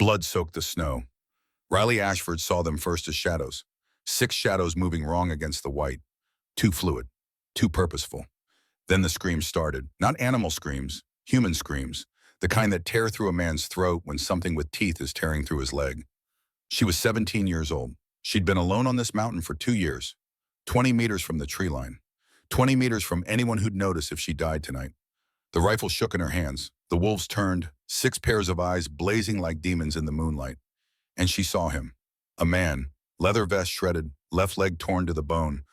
Blood soaked the snow. Riley Ashford saw them first as shadows. 6 shadows moving wrong against the white. Too fluid. Too purposeful. Then the screams started. Not animal screams. Human screams. The kind that tear through a man's throat when something with teeth is tearing through his leg. She was 17 years old. She'd been alone on this mountain for 2 years. 20 meters from the tree line. 20 meters from anyone who'd notice if she died tonight. The rifle shook in her hands. The wolves turned, 6 pairs of eyes blazing like demons in the moonlight. And she saw him. A man, leather vest shredded, left leg torn to the bone,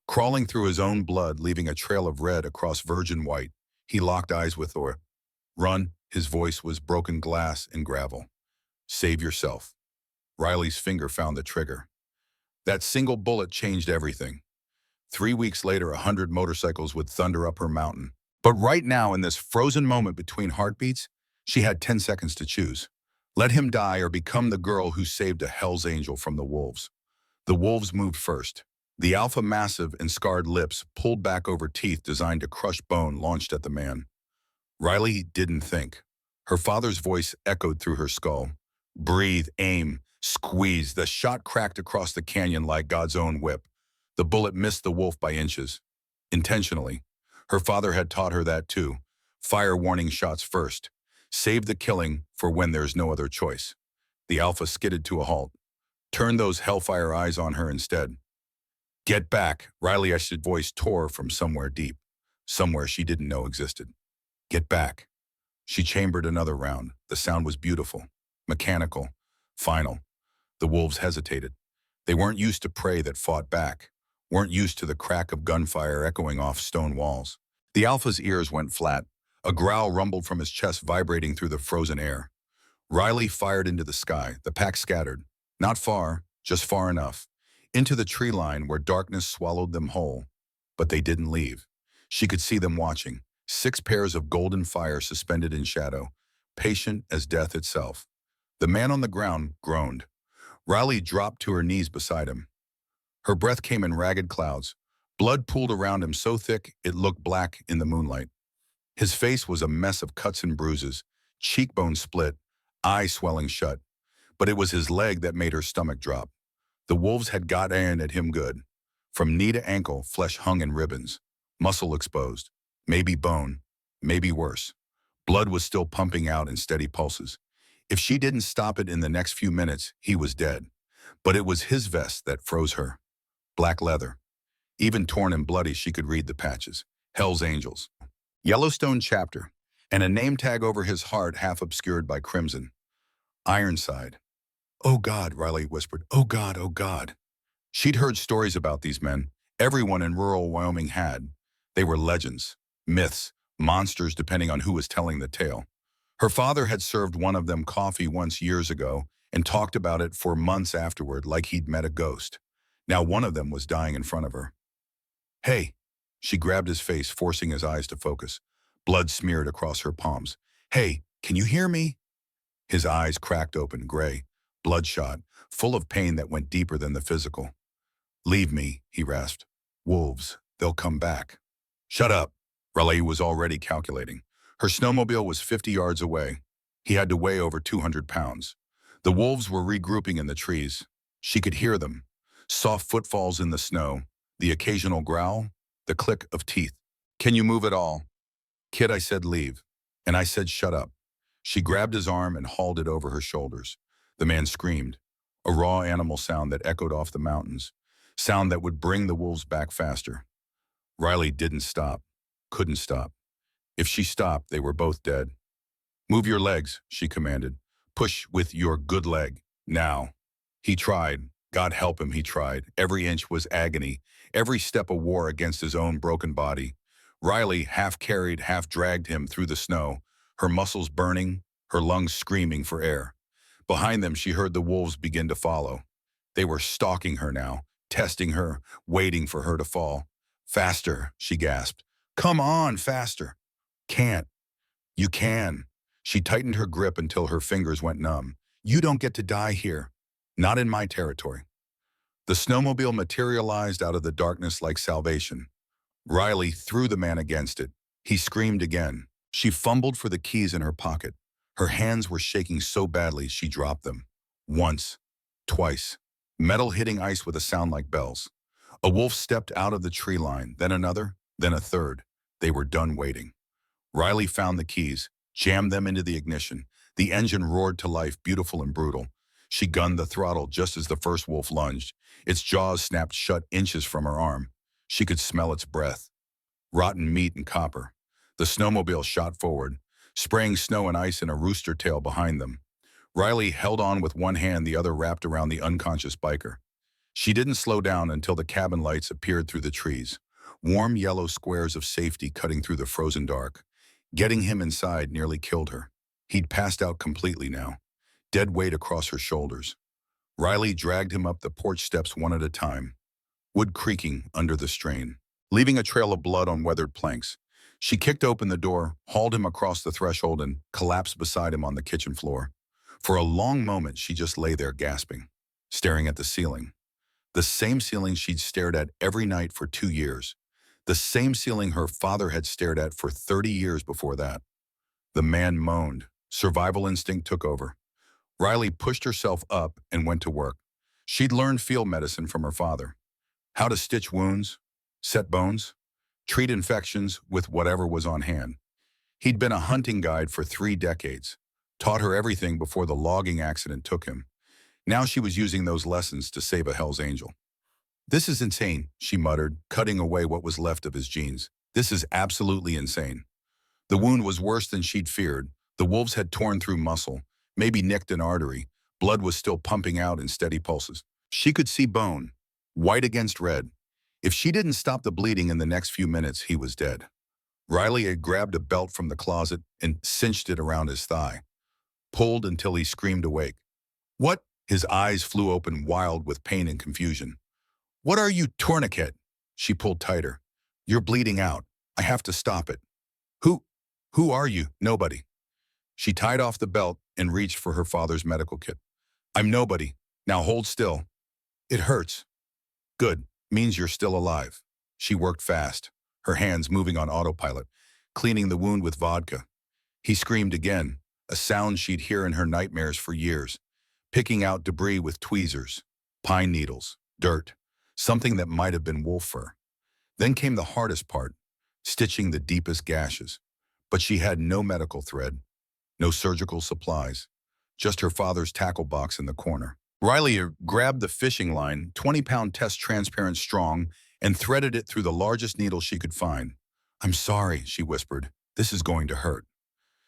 crawling through his own blood, leaving a trail of red across virgin white. He locked eyes with her. Run, his voice was broken glass and gravel. Save yourself. Riley's finger found the trigger. That single bullet changed everything. 3 weeks later, 100 motorcycles would thunder up her mountain. But right now, in this frozen moment between heartbeats, she had 10 seconds to choose. Let him die or become the girl who saved a Hell's Angel from the wolves. The wolves moved first. The alpha, massive and scarred lips pulled back over teeth designed to crush bone, launched at the man. Riley didn't think. Her father's voice echoed through her skull. Breathe, aim, squeeze. The shot cracked across the canyon like God's own whip. The bullet missed the wolf by inches. Intentionally. Her father had taught her that too. Fire warning shots first. Save the killing for when there's no other choice. The alpha skidded to a halt. Turn those hellfire eyes on her instead. Get back, Riley Ash's voice tore from somewhere deep. Somewhere she didn't know existed. Get back. She chambered another round. The sound was beautiful. Mechanical. Final. The wolves hesitated. They weren't used to prey that fought back. Weren't used to the crack of gunfire echoing off stone walls. The alpha's ears went flat. A growl rumbled from his chest, vibrating through the frozen air. Riley fired into the sky. The pack scattered. Not far, just far enough. Into the tree line where darkness swallowed them whole. But they didn't leave. She could see them watching. 6 pairs of golden fire suspended in shadow, patient as death itself. The man on the ground groaned. Riley dropped to her knees beside him. Her breath came in ragged clouds. Blood pooled around him so thick it looked black in the moonlight. His face was a mess of cuts and bruises, cheekbone split, eye swelling shut. But it was his leg that made her stomach drop. The wolves had got in at him good. From knee to ankle, flesh hung in ribbons, muscle exposed, maybe bone, maybe worse. Blood was still pumping out in steady pulses. If she didn't stop it in the next few minutes, he was dead. But it was his vest that froze her. Black leather. Even torn and bloody, she could read the patches. Hell's Angels. Yellowstone chapter. And a name tag over his heart, half obscured by crimson. Ironside. Oh God, Riley whispered. Oh God, oh God. She'd heard stories about these men. Everyone in rural Wyoming had. They were legends, myths, monsters depending on who was telling the tale. Her father had served one of them coffee once years ago and talked about it for months afterward like he'd met a ghost. Now one of them was dying in front of her. Hey, she grabbed his face, forcing his eyes to focus. Blood smeared across her palms. Hey, can you hear me? His eyes cracked open, gray, bloodshot, full of pain that went deeper than the physical. Leave me, he rasped. Wolves, they'll come back. Shut up. Riley was already calculating. Her snowmobile was 50 yards away. He had to weigh over 200 pounds. The wolves were regrouping in the trees. She could hear them. Soft footfalls in the snow, the occasional growl, the click of teeth. Can you move at all? Kid, I said leave. And I said shut up. She grabbed his arm and hauled it over her shoulders. The man screamed, a raw animal sound that echoed off the mountains, sound that would bring the wolves back faster. Riley didn't stop, couldn't stop. If she stopped, they were both dead. Move your legs, she commanded. Push with your good leg, now. He tried. God help him, he tried. Every inch was agony, every step a war against his own broken body. Riley half carried, half dragged him through the snow, her muscles burning, her lungs screaming for air. Behind them, she heard the wolves begin to follow. They were stalking her now, testing her, waiting for her to fall. Faster, she gasped. Come on, faster. Can't. You can. She tightened her grip until her fingers went numb. You don't get to die here. Not in my territory. The snowmobile materialized out of the darkness like salvation. Riley threw the man against it. He screamed again. She fumbled for the keys in her pocket. Her hands were shaking so badly she dropped them. Once, twice, metal hitting ice with a sound like bells. A wolf stepped out of the tree line, then another, then a third. They were done waiting. Riley found the keys, jammed them into the ignition. The engine roared to life, beautiful and brutal. She gunned the throttle just as the first wolf lunged. Its jaws snapped shut inches from her arm. She could smell its breath. Rotten meat and copper. The snowmobile shot forward, spraying snow and ice in a rooster tail behind them. Riley held on with one hand, the other wrapped around the unconscious biker. She didn't slow down until the cabin lights appeared through the trees, warm yellow squares of safety cutting through the frozen dark. Getting him inside nearly killed her. He'd passed out completely now, dead weight across her shoulders. Riley dragged him up the porch steps one at a time, wood creaking under the strain, leaving a trail of blood on weathered planks. She kicked open the door, hauled him across the threshold, and collapsed beside him on the kitchen floor. For a long moment, she just lay there gasping, staring at the ceiling. The same ceiling she'd stared at every night for 2 years. The same ceiling her father had stared at for 30 years before that. The man moaned. Survival instinct took over. Riley pushed herself up and went to work. She'd learned field medicine from her father. How to stitch wounds, set bones, treat infections with whatever was on hand. He'd been a hunting guide for 3 decades, taught her everything before the logging accident took him. Now she was using those lessons to save a Hell's Angel. "This is insane," she muttered, cutting away what was left of his jeans. "This is absolutely insane." The wound was worse than she'd feared. The wolves had torn through muscle, maybe nicked an artery. Blood was still pumping out in steady pulses. She could see bone, white against red. If she didn't stop the bleeding in the next few minutes, he was dead. Riley had grabbed a belt from the closet and cinched it around his thigh, pulled until he screamed awake. "What?" His eyes flew open, wild with pain and confusion. "What are you, tourniquet?" She pulled tighter. "You're bleeding out. I have to stop it." Who are you?" "Nobody." She tied off the belt and reached for her father's medical kit. "I'm nobody. Now hold still." "It hurts." "Good. Means you're still alive." She worked fast, her hands moving on autopilot, cleaning the wound with vodka. He screamed again, a sound she'd hear in her nightmares for years, picking out debris with tweezers, pine needles, dirt, something that might have been wolf fur. Then came the hardest part, stitching the deepest gashes. But she had no medical thread, no surgical supplies, just her father's tackle box in the corner. Riley grabbed the fishing line, 20-pound test transparent strong, and threaded it through the largest needle she could find. "I'm sorry," she whispered. "This is going to hurt."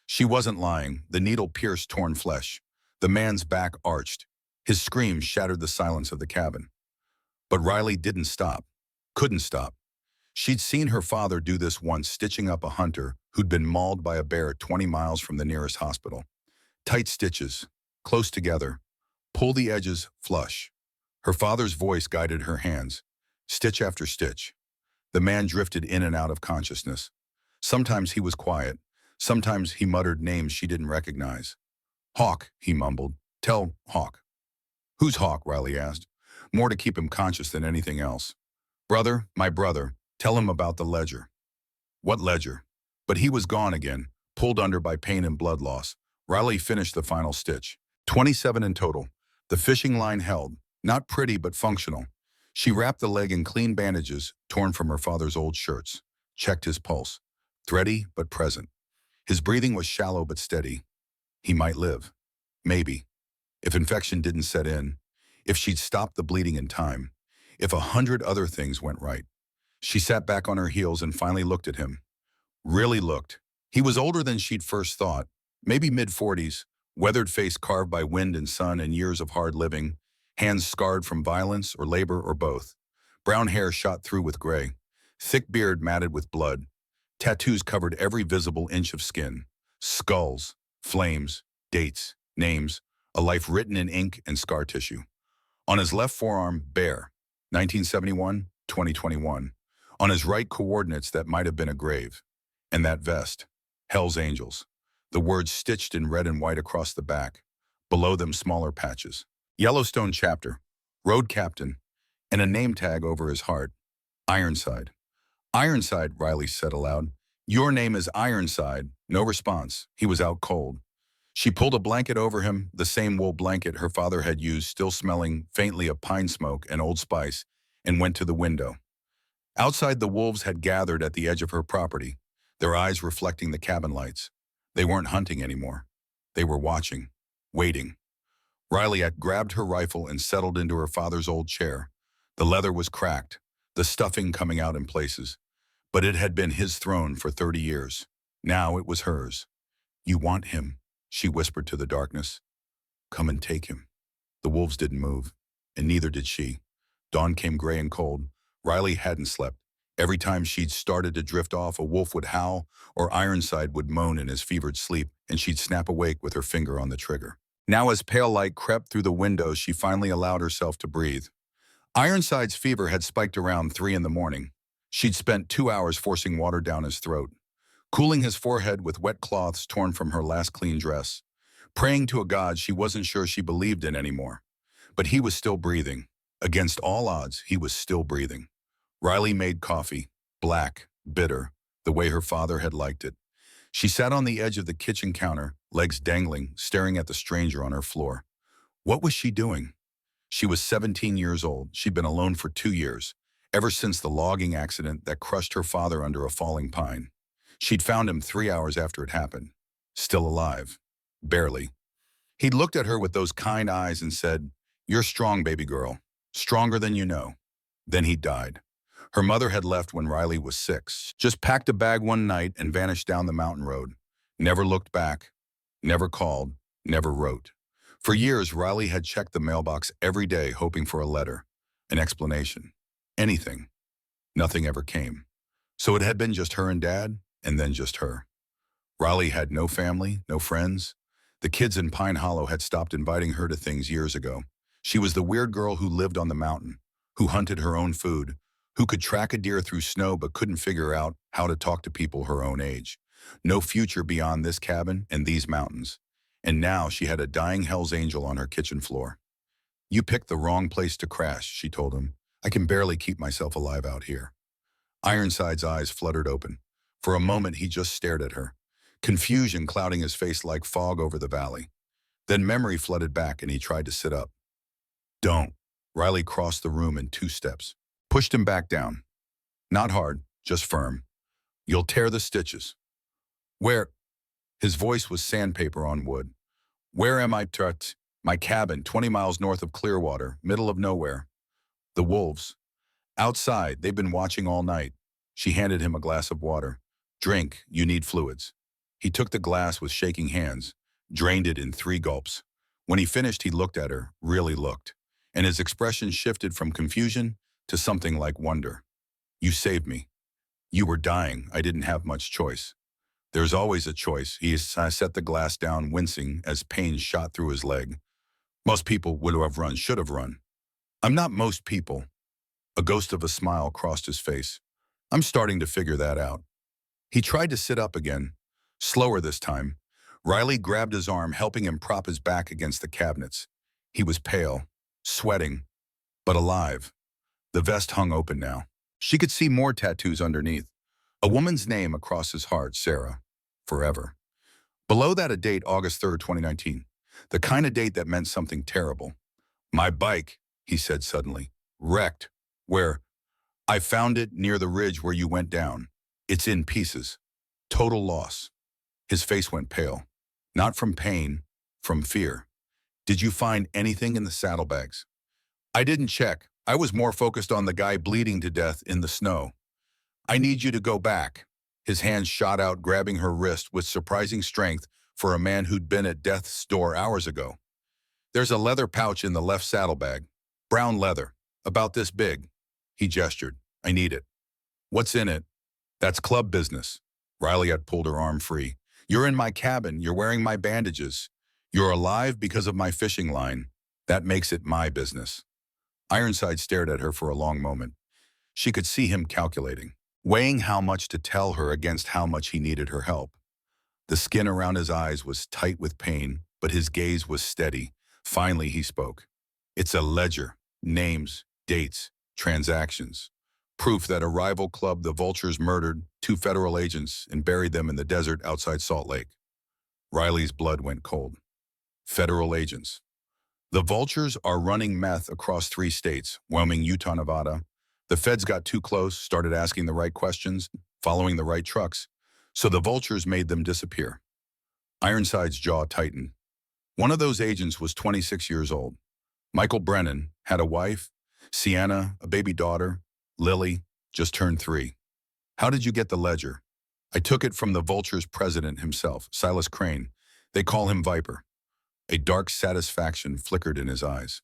She wasn't lying. The needle pierced torn flesh. The man's back arched. His screams shattered the silence of the cabin. But Riley didn't stop, couldn't stop. She'd seen her father do this once, stitching up a hunter who'd been mauled by a bear 20 miles from the nearest hospital. Tight stitches, close together, pull the edges flush. Her father's voice guided her hands, stitch after stitch. The man drifted in and out of consciousness. Sometimes he was quiet. Sometimes he muttered names she didn't recognize. "Hawk," he mumbled. "Tell Hawk." "Who's Hawk?" Riley asked, more to keep him conscious than anything else. "Brother, my brother. Tell him about the ledger." "What ledger?" But he was gone again, pulled under by pain and blood loss. Riley finished the final stitch. 27 in total. The fishing line held, not pretty but functional. She wrapped the leg in clean bandages torn from her father's old shirts, checked his pulse, thready but present. His breathing was shallow but steady. He might live. Maybe. If infection didn't set in, if she'd stopped the bleeding in time, if 100 other things went right. She sat back on her heels and finally looked at him. Really looked. He was older than she'd first thought, maybe mid-40s, weathered face carved by wind and sun and years of hard living, hands scarred from violence or labor or both. Brown hair shot through with gray, thick beard matted with blood. Tattoos covered every visible inch of skin. Skulls, flames, dates, names, a life written in ink and scar tissue. On his left forearm, bear, 1971, 2021. On his right, coordinates that might have been a grave. And that vest, Hell's Angels. The words stitched in red and white across the back. Below them, smaller patches. Yellowstone chapter, road captain, and a name tag over his heart. Ironside. "Ironside," Riley said aloud. "Your name is Ironside." No response. He was out cold. She pulled a blanket over him, the same wool blanket her father had used, still smelling faintly of pine smoke and Old Spice, and went to the window. Outside, the wolves had gathered at the edge of her property, their eyes reflecting the cabin lights. They weren't hunting anymore. They were watching, waiting. Riley had grabbed her rifle and settled into her father's old chair. The leather was cracked, the stuffing coming out in places. But it had been his throne for 30 years. Now it was hers. "You want him," she whispered to the darkness. "Come and take him." The wolves didn't move, and neither did she. Dawn came gray and cold. Riley hadn't slept. Every time she'd started to drift off, a wolf would howl or Ironside would moan in his fevered sleep, and she'd snap awake with her finger on the trigger. Now as pale light crept through the windows, she finally allowed herself to breathe. Ironside's fever had spiked around 3 in the morning. She'd spent 2 hours forcing water down his throat, cooling his forehead with wet cloths torn from her last clean dress, praying to a god she wasn't sure she believed in anymore. But he was still breathing. Against all odds, he was still breathing. Riley made coffee, black, bitter, the way her father had liked it. She sat on the edge of the kitchen counter, legs dangling, staring at the stranger on her floor. What was she doing? She was 17 years old. She'd been alone for 2 years, ever since the logging accident that crushed her father under a falling pine. She'd found him 3 hours after it happened. Still alive. Barely. He'd looked at her with those kind eyes and said, "You're strong, baby girl. Stronger than you know." Then he died. Her mother had left when Riley was 6, just packed a bag one night and vanished down the mountain road. Never looked back, never called, never wrote. For years, Riley had checked the mailbox every day hoping for a letter, an explanation, anything. Nothing ever came. So it had been just her and Dad, and then just her. Riley had no family, no friends. The kids in Pine Hollow had stopped inviting her to things years ago. She was the weird girl who lived on the mountain, who hunted her own food, who could track a deer through snow but couldn't figure out how to talk to people her own age. No future beyond this cabin and these mountains. And now she had a dying Hell's Angel on her kitchen floor. "You picked the wrong place to crash," she told him. "I can barely keep myself alive out here." Ironside's eyes fluttered open. For a moment, he just stared at her, confusion clouding his face like fog over the valley. Then memory flooded back and he tried to sit up. "Don't." Riley crossed the room in 2 steps, pushed him back down. Not hard, just firm. "You'll tear the stitches." "Where?" His voice was sandpaper on wood. "Where am I, Tut?" "My cabin, 20 miles north of Clearwater, middle of nowhere." "The wolves." "Outside, they've been watching all night." She handed him a glass of water. "Drink, you need fluids." He took the glass with shaking hands, drained it in 3 gulps. When he finished, he looked at her, really looked, and his expression shifted from confusion to something like wonder. "You saved me. You were dying. I didn't have much choice." "There's always a choice." He set the glass down, wincing as pain shot through his leg. "Most people would have run, should have run." "I'm not most people." A ghost of a smile crossed his face. "I'm starting to figure that out." He tried to sit up again, slower this time. Riley grabbed his arm, helping him prop his back against the cabinets. He was pale, sweating, but alive. The vest hung open now. She could see more tattoos underneath. A woman's name across his heart, Sarah. Forever. Below that, a date, August 3rd, 2019. The kind of date that meant something terrible. "My bike," he said suddenly. "Wrecked." "Where?" "I found it near the ridge where you went down. It's in pieces. Total loss." His face went pale. Not from pain, from fear. "Did you find anything in the saddlebags?" "I didn't check. I was more focused on the guy bleeding to death in the snow." "I need you to go back." His hand shot out, grabbing her wrist with surprising strength for a man who'd been at death's door hours ago. "There's a leather pouch in the left saddlebag. Brown leather. About this big." He gestured. "I need it." "What's in it?" "That's club business." Riley had pulled her arm free. "You're in my cabin. You're wearing my bandages. You're alive because of my fishing line. That makes it my business." Ironside stared at her for a long moment. She could see him calculating, weighing how much to tell her against how much he needed her help. The skin around his eyes was tight with pain, but his gaze was steady. Finally, he spoke. "It's a ledger. Names, dates, transactions. Proof that a rival club, the Vultures, murdered 2 federal agents and buried them in the desert outside Salt Lake." Riley's blood went cold. Federal agents. The vultures are running meth across 3 states, Wyoming, Utah, Nevada. The feds got too close, started asking the right questions, following the right trucks, so the vultures made them disappear. Ironside's jaw tightened. One of those agents was 26 years old. Michael Brennan had a wife, Sienna, a baby daughter, Lily, just turned 3. How did you get the ledger? I took it from the vulture's president himself, Silas Crane. They call him Viper. A dark satisfaction flickered in his eyes.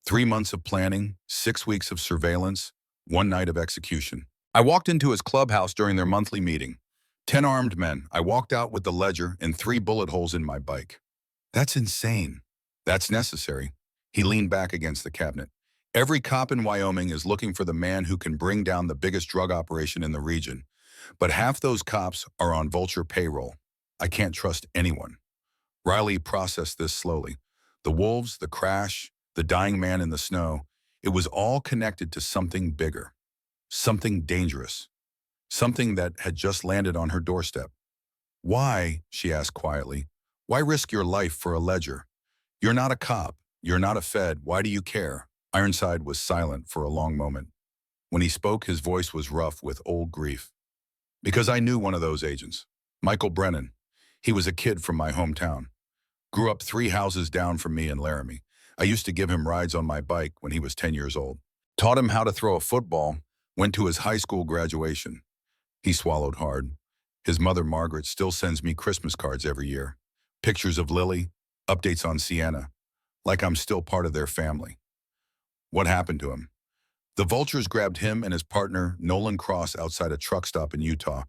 3 months of planning, 6 weeks of surveillance, 1 night of execution. I walked into his clubhouse during their monthly meeting. 10 armed men. I walked out with the ledger and 3 bullet holes in my bike. That's insane. That's necessary. He leaned back against the cabinet. Every cop in Wyoming is looking for the man who can bring down the biggest drug operation in the region. But half those cops are on vulture payroll. I can't trust anyone. Riley processed this slowly. The wolves, the crash, the dying man in the snow, it was all connected to something bigger, something dangerous, something that had just landed on her doorstep. Why, she asked quietly, why risk your life for a ledger? You're not a cop. You're not a Fed. Why do you care? Ironside was silent for a long moment. When he spoke, his voice was rough with old grief. Because I knew one of those agents, Michael Brennan. He was a kid from my hometown. Grew up 3 houses down from me in Laramie. I used to give him rides on my bike when he was 10 years old. Taught him how to throw a football, went to his high school graduation. He swallowed hard. His mother, Margaret, still sends me Christmas cards every year. Pictures of Lily, updates on Sienna, like I'm still part of their family. What happened to him? The vultures grabbed him and his partner, Nolan Cross, outside a truck stop in Utah,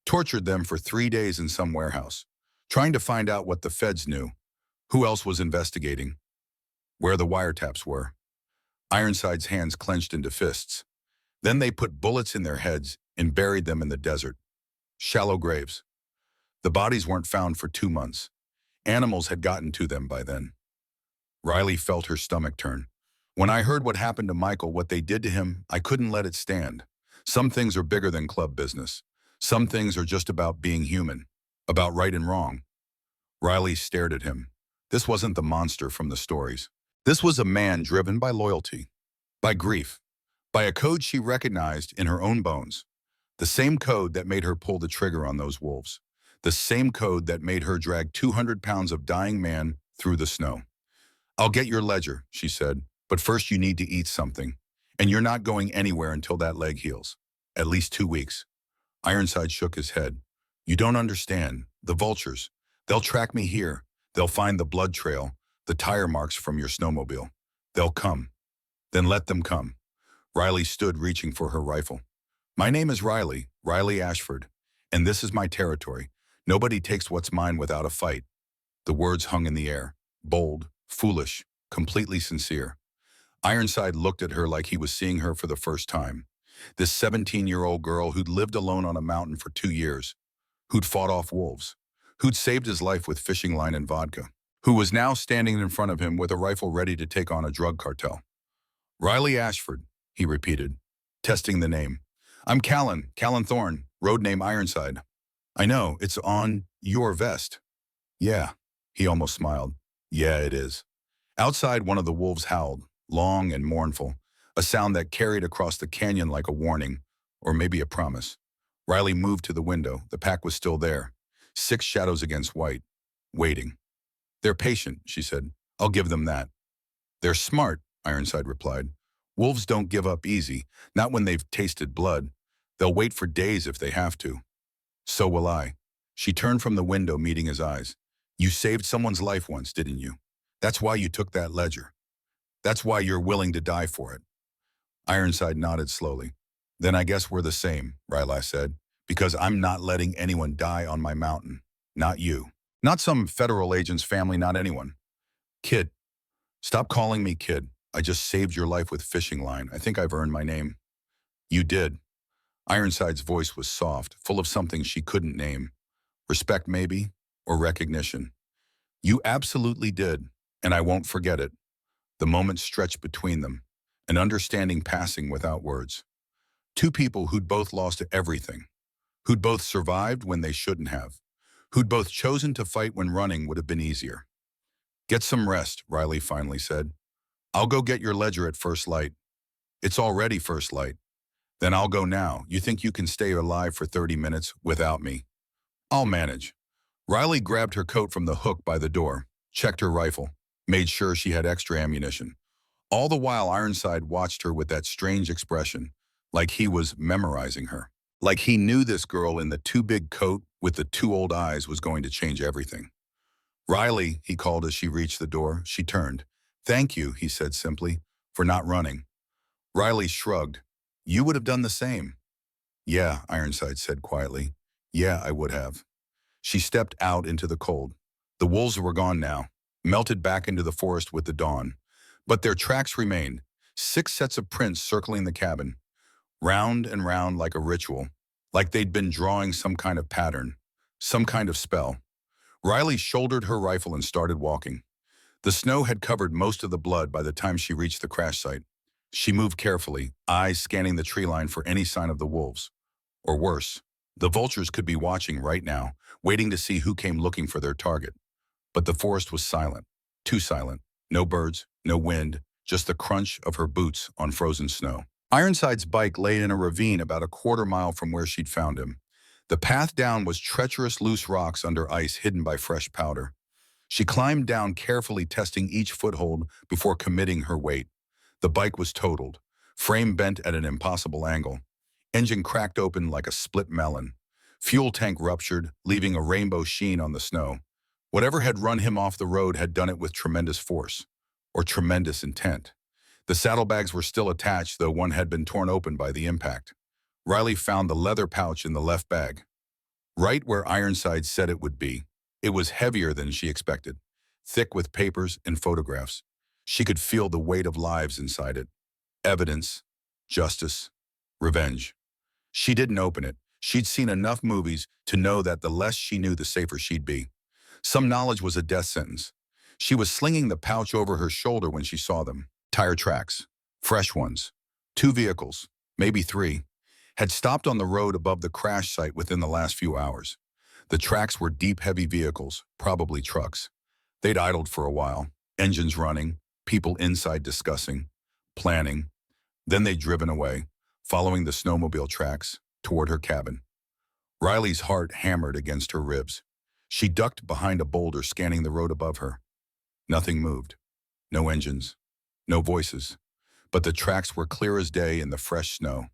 tortured them for 3 days in some warehouse, trying to find out what the feds knew, who else was investigating, where the wiretaps were. Ironside's hands clenched into fists. Then they put bullets in their heads and buried them in the desert. Shallow graves. The bodies weren't found for 2 months. Animals had gotten to them by then. Riley felt her stomach turn. When I heard what happened to Michael, what they did to him, I couldn't let it stand. Some things are bigger than club business. Some things are just about being human, about right and wrong. Riley stared at him. This wasn't the monster from the stories. This was a man driven by loyalty, by grief, by a code she recognized in her own bones. The same code that made her pull the trigger on those wolves. The same code that made her drag 200 pounds of dying man through the snow. I'll get your ledger, she said, but first you need to eat something. And you're not going anywhere until that leg heals. At least 2 weeks. Ironside shook his head. You don't understand. The vultures. They'll track me here. They'll find the blood trail, the tire marks from your snowmobile. They'll come. Then let them come. Riley stood reaching for her rifle. My name is Riley, Riley Ashford, and this is my territory. Nobody takes what's mine without a fight. The words hung in the air, bold, foolish, completely sincere. Ironside looked at her like he was seeing her for the first time. This 17-year-old girl who'd lived alone on a mountain for 2 years, who'd fought off wolves, who'd saved his life with fishing line and vodka, who was now standing in front of him with a rifle ready to take on a drug cartel. Riley Ashford, he repeated, testing the name. I'm Callan Thorne, road name Ironside. I know, it's on your vest. Yeah, he almost smiled. Yeah, it is. Outside, one of the wolves howled, long and mournful, a sound that carried across the canyon like a warning, or maybe a promise. Riley moved to the window. The pack was still there. 6 shadows against white, waiting. They're patient, she said. I'll give them that. They're smart, Ironside replied. Wolves don't give up easy, not when they've tasted blood. They'll wait for days if they have to. So will I. She turned from the window, meeting his eyes. You saved someone's life once, didn't you? That's why you took that ledger. That's why you're willing to die for it. Ironside nodded slowly. Then I guess we're the same, Riley said, because I'm not letting anyone die on my mountain. Not you. Not some federal agent's family, not anyone. Kid. Stop calling me kid. I just saved your life with fishing line. I think I've earned my name. You did. Ironside's voice was soft, full of something she couldn't name. Respect maybe, or recognition. You absolutely did, and I won't forget it. The moment stretched between them, an understanding passing without words. 2 people who'd both lost everything, who'd both survived when they shouldn't have, who'd both chosen to fight when running would have been easier. Get some rest, Riley finally said. I'll go get your ledger at first light. It's already first light. Then I'll go now. You think you can stay alive for 30 minutes without me? I'll manage. Riley grabbed her coat from the hook by the door, checked her rifle, made sure she had extra ammunition. All the while Ironside watched her with that strange expression, like he was memorizing her. Like he knew this girl in the too big coat with the too old eyes was going to change everything. Riley, he called as she reached the door. She turned. Thank you, he said simply, for not running. Riley shrugged. You would have done the same. Yeah, Ironside said quietly. Yeah, I would have. She stepped out into the cold. The wolves were gone now, melted back into the forest with the dawn. But their tracks remained, 6 sets of prints circling the cabin, round and round like a ritual, like they'd been drawing some kind of pattern, some kind of spell. Riley shouldered her rifle and started walking. The snow had covered most of the blood by the time she reached the crash site. She moved carefully, eyes scanning the tree line for any sign of the wolves. Or worse, the vultures could be watching right now, waiting to see who came looking for their target. But the forest was silent, too silent. No birds, no wind, just the crunch of her boots on frozen snow. Ironside's bike lay in a ravine about a quarter-mile from where she'd found him. The path down was treacherous loose rocks under ice hidden by fresh powder. She climbed down carefully, testing each foothold before committing her weight. The bike was totaled, frame bent at an impossible angle. Engine cracked open like a split melon. Fuel tank ruptured, leaving a rainbow sheen on the snow. Whatever had run him off the road had done it with tremendous force, or tremendous intent. The saddlebags were still attached, though one had been torn open by the impact. Riley found the leather pouch in the left bag, right where Ironside said it would be. It was heavier than she expected, thick with papers and photographs. She could feel the weight of lives inside it. Evidence, justice, revenge. She didn't open it. She'd seen enough movies to know that the less she knew, the safer she'd be. Some knowledge was a death sentence. She was slinging the pouch over her shoulder when she saw them. Tire tracks, fresh ones. 2 vehicles, maybe 3, had stopped on the road above the crash site within the last few hours. The tracks were deep, heavy vehicles, probably trucks. They'd idled for a while, engines running, people inside discussing, planning. Then they'd driven away, following the snowmobile tracks toward her cabin. Riley's heart hammered against her ribs. She ducked behind a boulder, scanning the road above her. Nothing moved. No engines. No voices. But the tracks were clear as day in the fresh snow.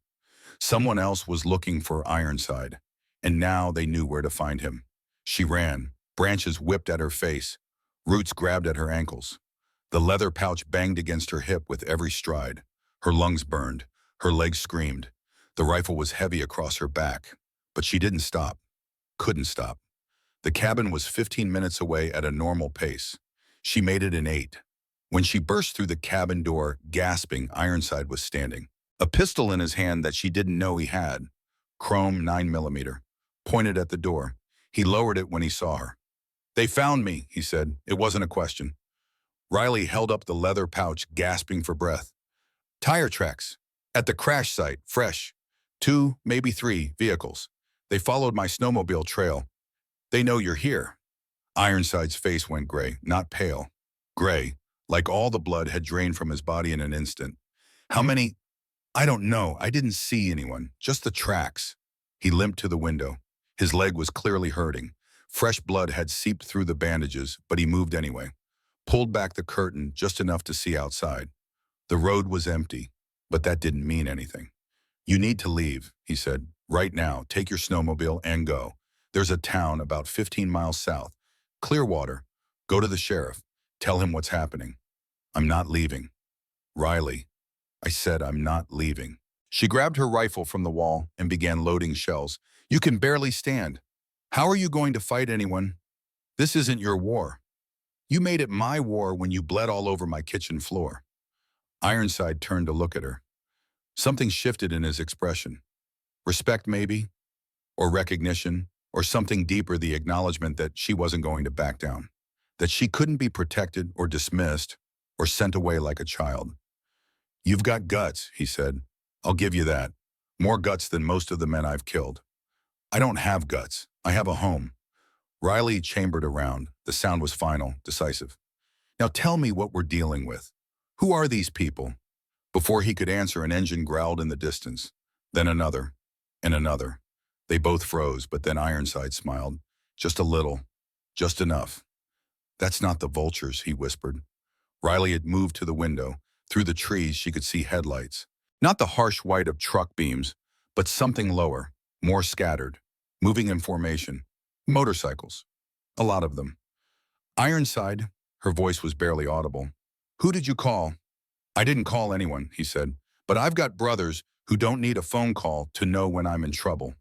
Someone else was looking for Ironside, and now they knew where to find him. She ran. Branches whipped at her face. Roots grabbed at her ankles. The leather pouch banged against her hip with every stride. Her lungs burned. Her legs screamed. The rifle was heavy across her back. But she didn't stop. Couldn't stop. The cabin was 15 minutes away at a normal pace. She made it in 8. When she burst through the cabin door, gasping, Ironside was standing. A pistol in his hand that she didn't know he had. Chrome 9mm. Pointed at the door. He lowered it when he saw her. They found me, he said. It wasn't a question. Riley held up the leather pouch, gasping for breath. Tire tracks. At the crash site, fresh. 2, maybe 3 vehicles. They followed my snowmobile trail. They know you're here. Ironside's face went gray, not pale. Gray, like all the blood had drained from his body in an instant. How many? I don't know. I didn't see anyone. Just the tracks. He limped to the window. His leg was clearly hurting. Fresh blood had seeped through the bandages, but he moved anyway. Pulled back the curtain just enough to see outside. The road was empty, but that didn't mean anything. You need to leave, he said. Right now, take your snowmobile and go. There's a town about 15 miles south. Clearwater. Go to the sheriff. Tell him what's happening. I'm not leaving. Riley. I said I'm not leaving. She grabbed her rifle from the wall and began loading shells. You can barely stand. How are you going to fight anyone? This isn't your war. You made it my war when you bled all over my kitchen floor. Ironside turned to look at her. Something shifted in his expression. Respect, maybe? Or recognition? Or something deeper, the acknowledgement that she wasn't going to back down. That she couldn't be protected or dismissed or sent away like a child. You've got guts, he said. I'll give you that. More guts than most of the men I've killed. I don't have guts. I have a home. Riley chambered around. The sound was final, decisive. Now tell me what we're dealing with. Who are these people? Before he could answer, an engine growled in the distance. Then another, and another. They both froze, but then Ironside smiled. Just a little. Just enough. That's not the vultures, he whispered. Riley had moved to the window. Through the trees, she could see headlights. Not the harsh white of truck beams, but something lower, more scattered, moving in formation. Motorcycles. A lot of them. Ironside, her voice was barely audible. Who did you call? I didn't call anyone, he said, but I've got brothers who don't need a phone call to know when I'm in trouble.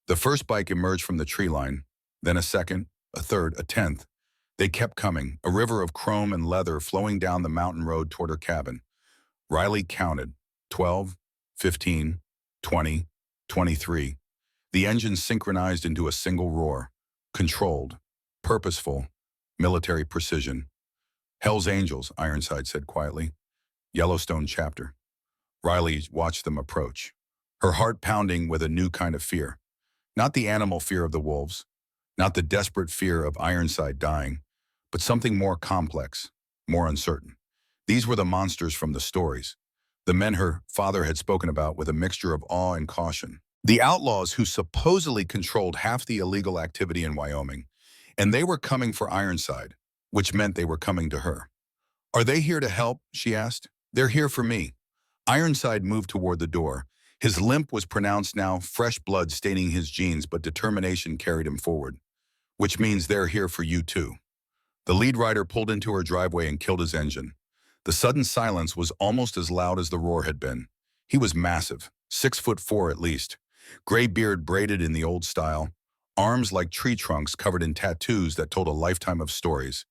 The first bike emerged from the tree line, then a second, a third, a 10th. They kept coming, a river of chrome and leather flowing down the mountain road toward her cabin. Riley counted, 12, 15, 20, 23. The engine synchronized into a single roar, controlled, purposeful, military precision. Hell's Angels, Ironside said quietly. Yellowstone chapter. Riley watched them approach, her heart pounding with a new kind of fear. Not the animal fear of the wolves, not the desperate fear of Ironside dying, but something more complex, more uncertain. These were the monsters from the stories, the men her father had spoken about with a mixture of awe and caution. The outlaws who supposedly controlled half the illegal activity in Wyoming, and they were coming for Ironside, which meant they were coming to her. Are they here to help? She asked. They're here for me. Ironside moved toward the door. His limp was pronounced now, fresh blood staining his jeans, but determination carried him forward. Which means they're here for you too. The lead rider pulled into her driveway and killed his engine. The sudden silence was almost as loud as the roar had been. He was massive, 6'4" at least. Gray beard braided in the old style, arms like tree trunks covered in tattoos that told a lifetime of stories.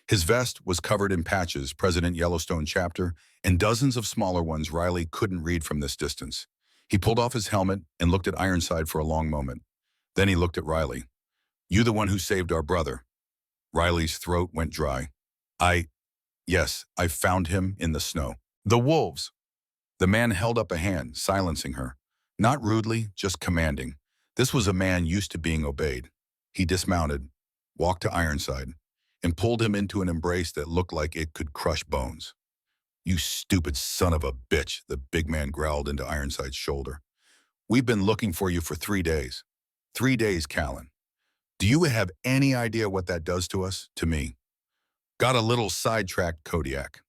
His vest was covered in patches, President Yellowstone chapter, and dozens of smaller ones Riley couldn't read from this distance. He pulled off his helmet and looked at Ironside for a long moment. Then he looked at Riley. You the one who saved our brother. Riley's throat went dry. Yes, I found him in the snow. The wolves. The man held up a hand, silencing her. Not rudely, just commanding. This was a man used to being obeyed. He dismounted, walked to Ironside, and pulled him into an embrace that looked like it could crush bones. You stupid son of a bitch, the big man growled into Ironside's shoulder. We've been looking for you for 3 days. 3 days, Callan. Do you have any idea what that does to us, to me? Got a little sidetracked, Kodiak.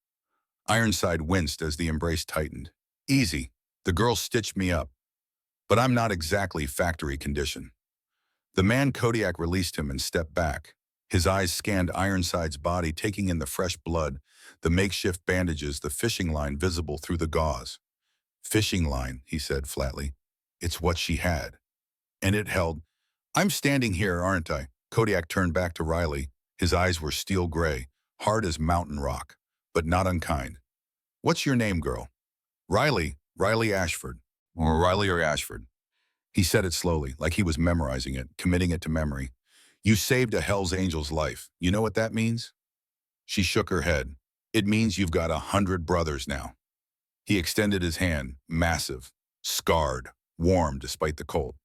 Ironside winced as the embrace tightened. Easy. The girl stitched me up. But I'm not exactly factory condition. The man Kodiak released him and stepped back. His eyes scanned Ironside's body, taking in the fresh blood, the makeshift bandages, the fishing line visible through the gauze. Fishing line, he said flatly. It's what she had. And it held. I'm standing here, aren't I? Kodiak turned back to Riley. His eyes were steel gray, hard as mountain rock, but not unkind. What's your name, girl? Riley Ashford. Or Riley or Ashford. He said it slowly, like he was memorizing it, committing it to memory. You saved a Hell's Angel's life. You know what that means? She shook her head. It means you've got 100 brothers now. He extended his hand, massive, scarred, warm despite the cold.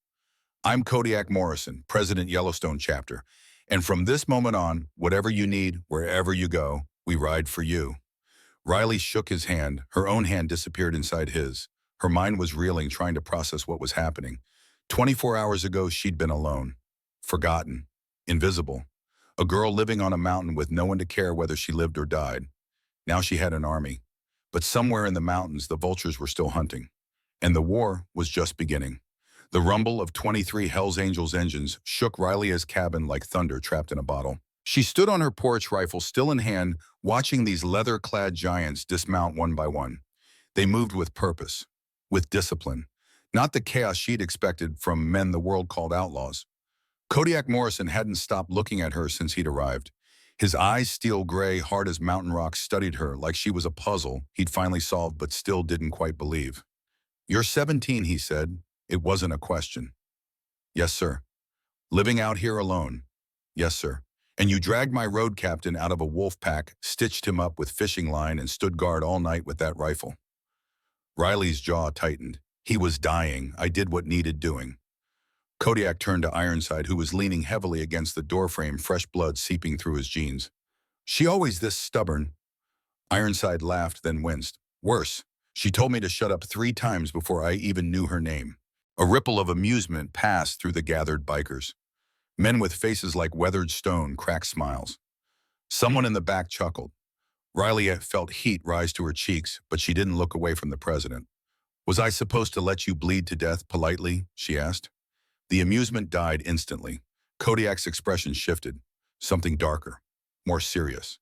I'm Kodiak Morrison, President Yellowstone chapter, and from this moment on, whatever you need, wherever you go, we ride for you. Riley shook his hand. Her own hand disappeared inside his. Her mind was reeling, trying to process what was happening. 24 hours ago, she'd been alone, forgotten, invisible. A girl living on a mountain with no one to care whether she lived or died. Now she had an army. But somewhere in the mountains, the vultures were still hunting. And the war was just beginning. The rumble of 23 Hell's Angels engines shook Riley's cabin like thunder trapped in a bottle. She stood on her porch, rifle still in hand, watching these leather-clad giants dismount one by one. They moved with purpose, with discipline, not the chaos she'd expected from men the world called outlaws. Kodiak Morrison hadn't stopped looking at her since he'd arrived. His eyes, steel gray, hard as mountain rock, studied her like she was a puzzle he'd finally solved but still didn't quite believe. You're 17, he said. It wasn't a question. Yes, sir. Living out here alone. Yes, sir. And you dragged my road captain out of a wolf pack, stitched him up with fishing line, and stood guard all night with that rifle. Riley's jaw tightened. He was dying. I did what needed doing. Kodiak turned to Ironside, who was leaning heavily against the doorframe, fresh blood seeping through his jeans. She always this stubborn? Ironside laughed, then winced. Worse, she told me to shut up 3 times before I even knew her name. A ripple of amusement passed through the gathered bikers. Men with faces like weathered stone cracked smiles. Someone in the back chuckled. Riley felt heat rise to her cheeks, but she didn't look away from the president. Was I supposed to let you bleed to death politely? She asked. The amusement died instantly. Kodiak's expression shifted. Something darker, more serious.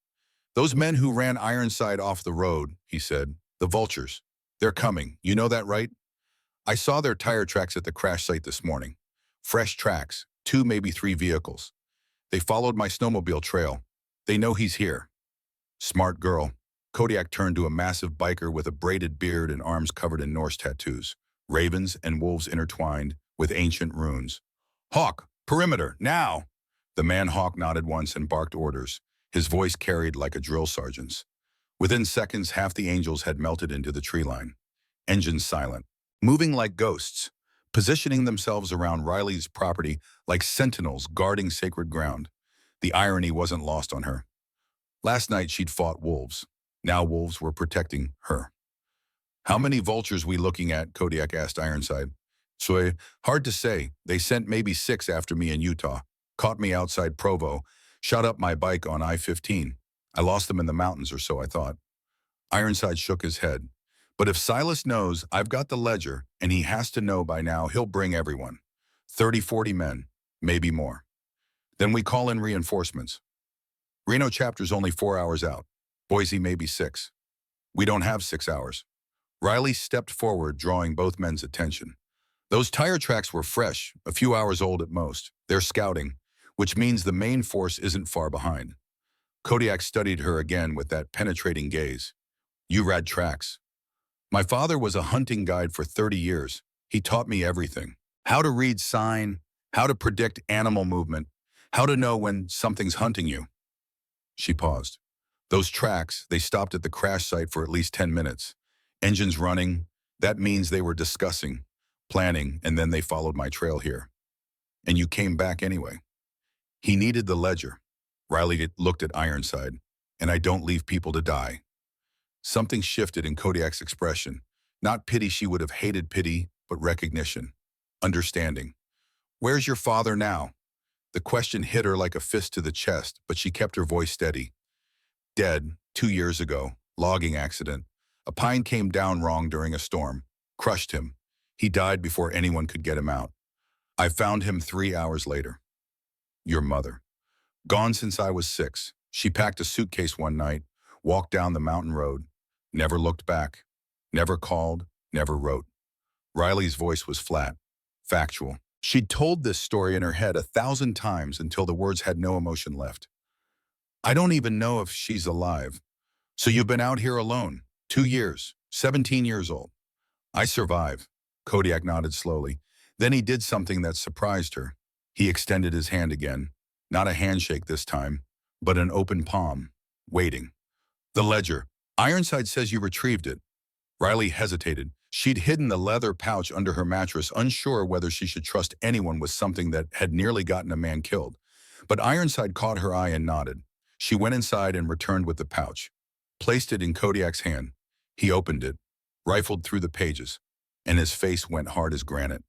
Those men who ran Ironside off the road, he said. The vultures. They're coming. You know that, right? I saw their tire tracks at the crash site this morning. Fresh tracks, 2, maybe 3 vehicles. They followed my snowmobile trail. They know he's here. Smart girl. Kodiak turned to a massive biker with a braided beard and arms covered in Norse tattoos, ravens and wolves intertwined with ancient runes. Hawk, perimeter, now! The man Hawk nodded once and barked orders, his voice carried like a drill sergeant's. Within seconds, half the angels had melted into the tree line. Engines silent, moving like ghosts, positioning themselves around Riley's property like sentinels guarding sacred ground. The irony wasn't lost on her. Last night she'd fought wolves. Now wolves were protecting her. How many vultures we looking at? Kodiak asked Ironside. So hard to say. They sent maybe 6 after me in Utah. Caught me outside Provo. Shot up my bike on I-15. I lost them in the mountains, or so I thought. Ironside shook his head. But if Silas knows, I've got the ledger, and he has to know by now, he'll bring everyone. 30, 40 men, maybe more. Then we call in reinforcements. Reno chapter's only 4 hours out. Boise maybe 6. We don't have 6 hours. Riley stepped forward, drawing both men's attention. Those tire tracks were fresh, a few hours old at most. They're scouting, which means the main force isn't far behind. Kodiak studied her again with that penetrating gaze. You read tracks. My father was a hunting guide for 30 years. He taught me everything. How to read sign, how to predict animal movement, how to know when something's hunting you. She paused. Those tracks, they stopped at the crash site for at least 10 minutes. Engines running, that means they were discussing, planning, and then they followed my trail here. And you came back anyway. He needed the ledger. Riley looked at Ironside. And I don't leave people to die. Something shifted in Kodiak's expression. Not pity, she would have hated pity, but recognition. Understanding. Where's your father now? The question hit her like a fist to the chest, but she kept her voice steady. Dead, 2 years ago, logging accident. A pine came down wrong during a storm, crushed him. He died before anyone could get him out. I found him 3 hours later. Your mother. Gone since I was 6. She packed a suitcase one night, walked down the mountain road, never looked back, never called, never wrote. Riley's voice was flat, factual. She'd told this story in her head 1,000 times until the words had no emotion left. I don't even know if she's alive. So you've been out here alone, 2 years, 17 years old. I survive. Kodiak nodded slowly. Then he did something that surprised her. He extended his hand again, not a handshake this time, but an open palm, waiting. The ledger. Ironside says you retrieved it. Riley hesitated. She'd hidden the leather pouch under her mattress, unsure whether she should trust anyone with something that had nearly gotten a man killed. But Ironside caught her eye and nodded. She went inside and returned with the pouch, placed it in Kodiak's hand. He opened it, rifled through the pages, and his face went hard as granite.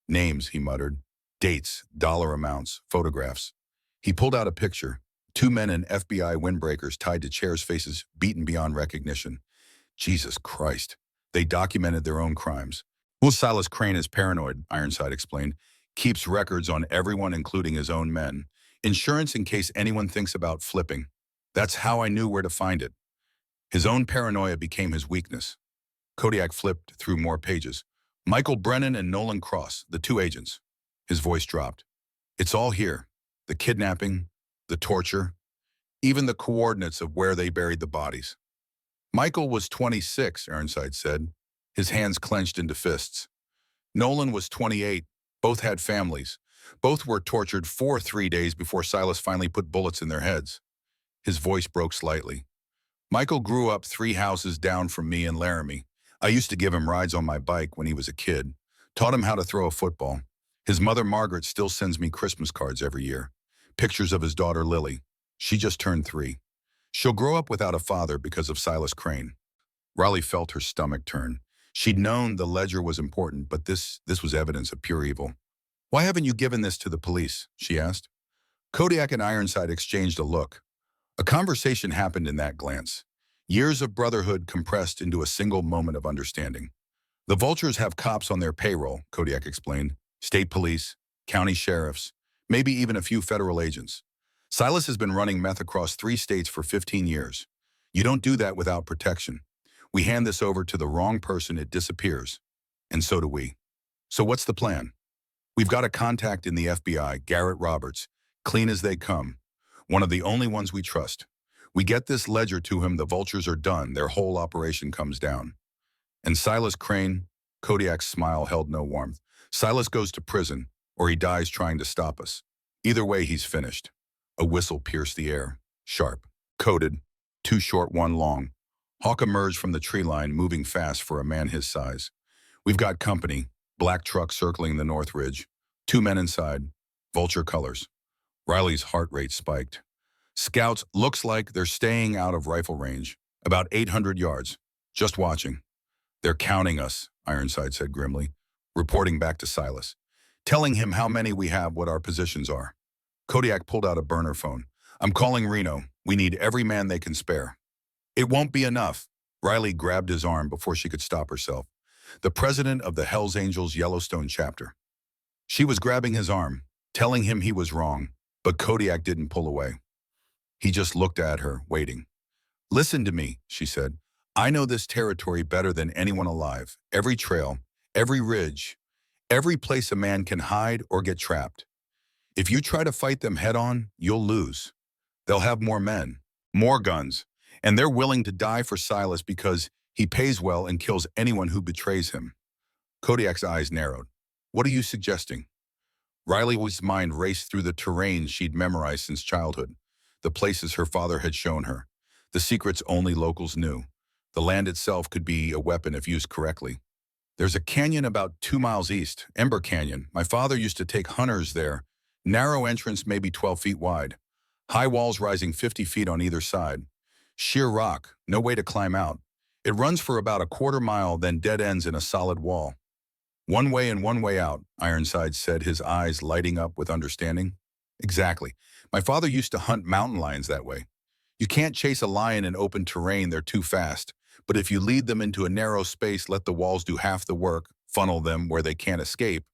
Names, he muttered. Dates, dollar amounts, photographs. He pulled out a picture. 2 men in FBI windbreakers tied to chairs, faces beaten beyond recognition. Jesus Christ. They documented their own crimes. Well, Silas Crane is paranoid, Ironside explained. Keeps records on everyone, including his own men. Insurance in case anyone thinks about flipping. That's how I knew where to find it. His own paranoia became his weakness. Kodiak flipped through more pages. Michael Brennan and Nolan Cross, the 2 agents. His voice dropped. It's all here. The kidnapping, the torture, even the coordinates of where they buried the bodies. Michael was 26, Ironside said, his hands clenched into fists. Nolan was 28. Both had families. Both were tortured for 3 days before Silas finally put bullets in their heads. His voice broke slightly. Michael grew up 3 houses down from me in Laramie. I used to give him rides on my bike when he was a kid. Taught him how to throw a football. His mother, Margaret, still sends me Christmas cards every year. Pictures of his daughter, Lily. She just turned 3. She'll grow up without a father because of Silas Crane. Riley felt her stomach turn. She'd known the ledger was important, but this was evidence of pure evil. "Why haven't you given this to the police?" she asked. Kodiak and Ironside exchanged a look. A conversation happened in that glance. Years of brotherhood compressed into a single moment of understanding. "The Vultures have cops on their payroll," Kodiak explained. "State police, county sheriffs, maybe even a few federal agents. Silas has been running meth across 3 states for 15 years. You don't do that without protection. We hand this over to the wrong person, it disappears. And so do we. So what's the plan? We've got a contact in the FBI, Garrett Roberts, clean as they come. One of the only ones we trust. We get this ledger to him, the Vultures are done, their whole operation comes down. And Silas Crane," Kodiak's smile held no warmth. "Silas goes to prison, or he dies trying to stop us. Either way, he's finished." A whistle pierced the air, sharp, coded, 2 short, 1 long. Hawk emerged from the tree line, moving fast for a man his size. "We've got company," black truck circling the north ridge. 2 men inside, Vulture colors. Riley's heart rate spiked. "Scouts, looks like they're staying out of rifle range. About 800 yards. Just watching." "They're counting us," Ironside said grimly, reporting back to Silas. "Telling him how many we have, what our positions are." Kodiak pulled out a burner phone. "I'm calling Reno. We need every man they can spare." "It won't be enough." Riley grabbed his arm before she could stop herself. "The president of the Hells Angels Yellowstone chapter." She was grabbing his arm, telling him he was wrong, but Kodiak didn't pull away. He just looked at her, waiting. "Listen to me," she said. "I know this territory better than anyone alive. Every trail, every ridge, every place a man can hide or get trapped. If you try to fight them head-on, you'll lose. They'll have more men, more guns, and they're willing to die for Silas because he pays well and kills anyone who betrays him." Kodiak's eyes narrowed. "What are you suggesting?" Riley's mind raced through the terrains she'd memorized since childhood, the places her father had shown her, the secrets only locals knew. The land itself could be a weapon if used correctly. "There's a canyon about 2 miles east, Ember Canyon. My father used to take hunters there. Narrow entrance, maybe 12 feet wide. High walls rising 50 feet on either side. Sheer rock, no way to climb out. It runs for about a quarter mile, then dead ends in a solid wall. One way and one way out," Ironside said, his eyes lighting up with understanding. "Exactly. My father used to hunt mountain lions that way. You can't chase a lion in open terrain, they're too fast. But if you lead them into a narrow space, let the walls do half the work, funnel them where they can't escape."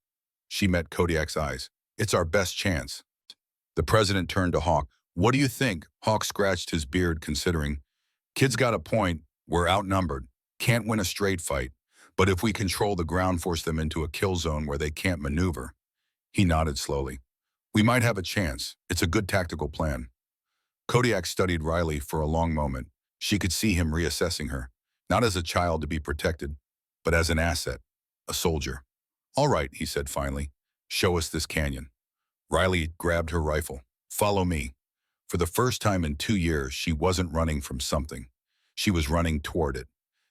She met Kodiak's eyes. "It's our best chance." The president turned to Hawk. "What do you think?" Hawk scratched his beard, considering. "Kid's got a point. We're outnumbered. Can't win a straight fight. But if we control the ground, force them into a kill zone where they can't maneuver." He nodded slowly. "We might have a chance. It's a good tactical plan." Kodiak studied Riley for a long moment. She could see him reassessing her, not as a child to be protected, but as an asset, a soldier. "All right," he said finally. "Show us this canyon." Riley grabbed her rifle. "Follow me." For the first time in 2 years, she wasn't running from something. She was running toward it.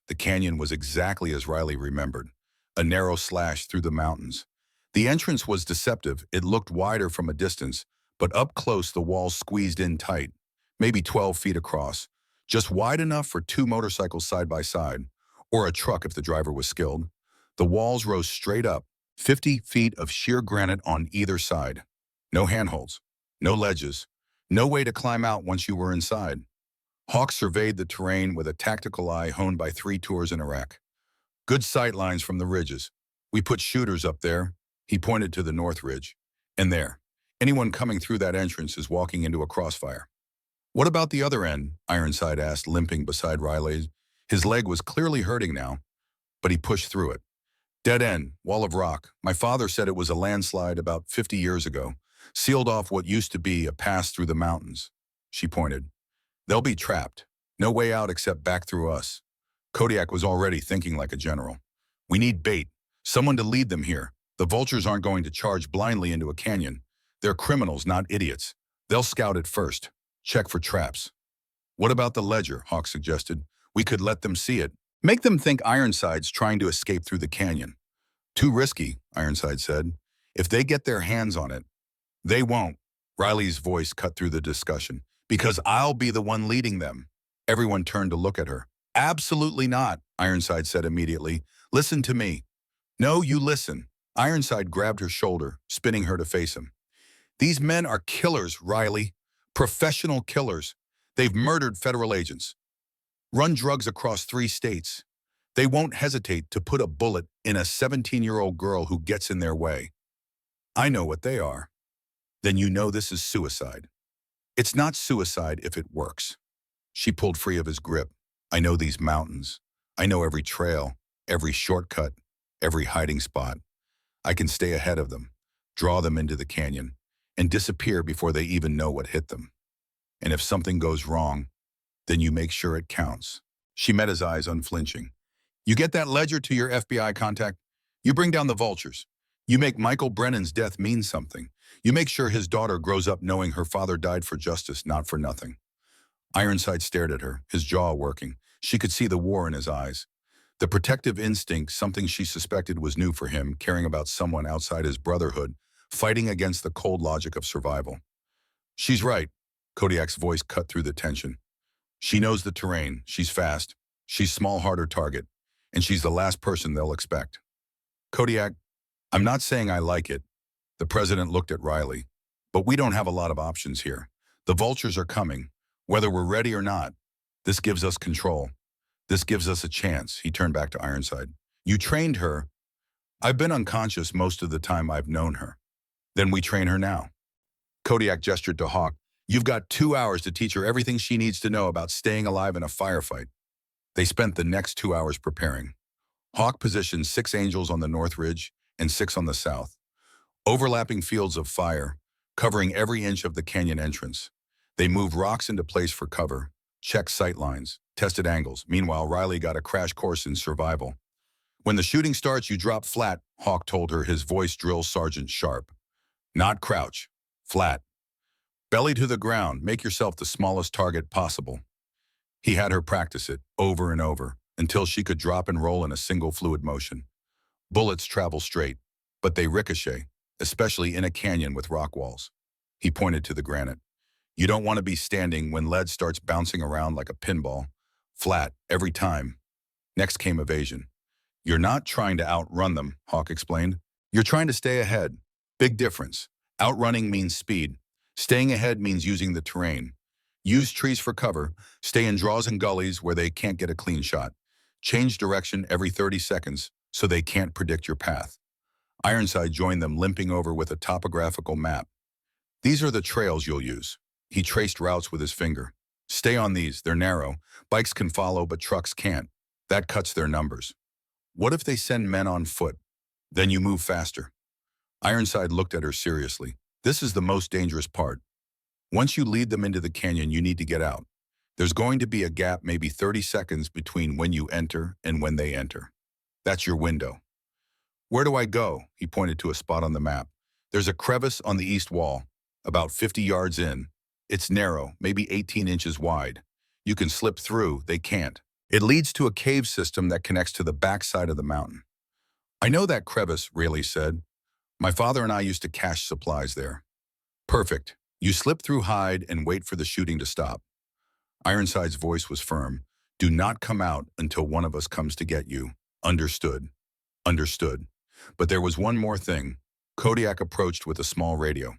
The canyon was exactly as Riley remembered, a narrow slash through the mountains. The entrance was deceptive. It looked wider from a distance, but up close the walls squeezed in tight, maybe 12 feet across, just wide enough for 2 motorcycles side by side, or a truck if the driver was skilled. The walls rose straight up, 50 feet of sheer granite on either side. No handholds, no ledges, no way to climb out once you were inside. Hawk surveyed the terrain with a tactical eye honed by 3 tours in Iraq. "Good sight lines from the ridges. We put shooters up there." He pointed to the north ridge. "And there. Anyone coming through that entrance is walking into a crossfire." "What about the other end?" Ironside asked, limping beside Riley. His leg was clearly hurting now, but he pushed through it. "Dead end, wall of rock. My father said it was a landslide about 50 years ago. Sealed off what used to be a pass through the mountains." She pointed. "They'll be trapped. No way out except back through us." Kodiak was already thinking like a general. "We need bait. Someone to lead them here. The Vultures aren't going to charge blindly into a canyon. They're criminals, not idiots. They'll scout it first. Check for traps." "What about the ledger?" Hawk suggested. "We could let them see it. Make them think Ironside's trying to escape through the canyon." "Too risky," Ironside said. If they get their hands on it, they won't. Riley's voice cut through the discussion. Because I'll be the one leading them. Everyone turned to look at her. Absolutely not, Ironside said immediately. Listen to me. No, you listen. Ironside grabbed her shoulder, spinning her to face him. These men are killers, Riley. Professional killers. They've murdered federal agents, run drugs across 3 states. They won't hesitate to put a bullet in a 17-year-old girl who gets in their way. I know what they are. Then you know this is suicide. It's not suicide if it works. She pulled free of his grip. I know these mountains. I know every trail, every shortcut, every hiding spot. I can stay ahead of them, draw them into the canyon, and disappear before they even know what hit them. And if something goes wrong, then you make sure it counts. She met his eyes unflinching. You get that ledger to your FBI contact? You bring down the vultures. You make Michael Brennan's death mean something. You make sure his daughter grows up knowing her father died for justice, not for nothing. Ironside stared at her, his jaw working. She could see the war in his eyes. The protective instinct, something she suspected was new for him, caring about someone outside his brotherhood, fighting against the cold logic of survival. She's right. Kodiak's voice cut through the tension. She knows the terrain. She's fast. She's small, harder target. And she's the last person they'll expect. Kodiak, I'm not saying I like it. The president looked at Riley. But we don't have a lot of options here. The vultures are coming. Whether we're ready or not, this gives us control. This gives us a chance. He turned back to Ironside. You trained her. I've been unconscious most of the time I've known her. Then we train her now. Kodiak gestured to Hawk. You've got 2 hours to teach her everything she needs to know about staying alive in a firefight. They spent the next 2 hours preparing. Hawk positioned 6 angels on the north ridge and 6 on the south. Overlapping fields of fire, covering every inch of the canyon entrance. They moved rocks into place for cover, checked sight lines, tested angles. Meanwhile, Riley got a crash course in survival. When the shooting starts, you drop flat, Hawk told her, his voice drill sergeant sharp. Not crouch, flat. Belly to the ground, make yourself the smallest target possible. He had her practice it over and over until she could drop and roll in a single fluid motion. Bullets travel straight, but they ricochet, especially in a canyon with rock walls. He pointed to the granite. You don't want to be standing when lead starts bouncing around like a pinball. Flat, every time. Next came evasion. You're not trying to outrun them, Hawk explained. You're trying to stay ahead. Big difference. Outrunning means speed. Staying ahead means using the terrain. Use trees for cover. Stay in draws and gullies where they can't get a clean shot. Change direction every 30 seconds so they can't predict your path. Ironside joined them, limping over with a topographical map. These are the trails you'll use. He traced routes with his finger. Stay on these, they're narrow. Bikes can follow, but trucks can't. That cuts their numbers. What if they send men on foot? Then you move faster. Ironside looked at her seriously. This is the most dangerous part. Once you lead them into the canyon, you need to get out. There's going to be a gap, maybe 30 seconds between when you enter and when they enter. That's your window. Where do I go? He pointed to a spot on the map. There's a crevice on the east wall, about 50 yards in. It's narrow, maybe 18 inches wide. You can slip through, they can't. It leads to a cave system that connects to the backside of the mountain. I know that crevice, Rayleigh said. My father and I used to cache supplies there. Perfect. You slip through, hide, and wait for the shooting to stop. Ironside's voice was firm. Do not come out until one of us comes to get you. Understood. Understood. But there was one more thing. Kodiak approached with a small radio.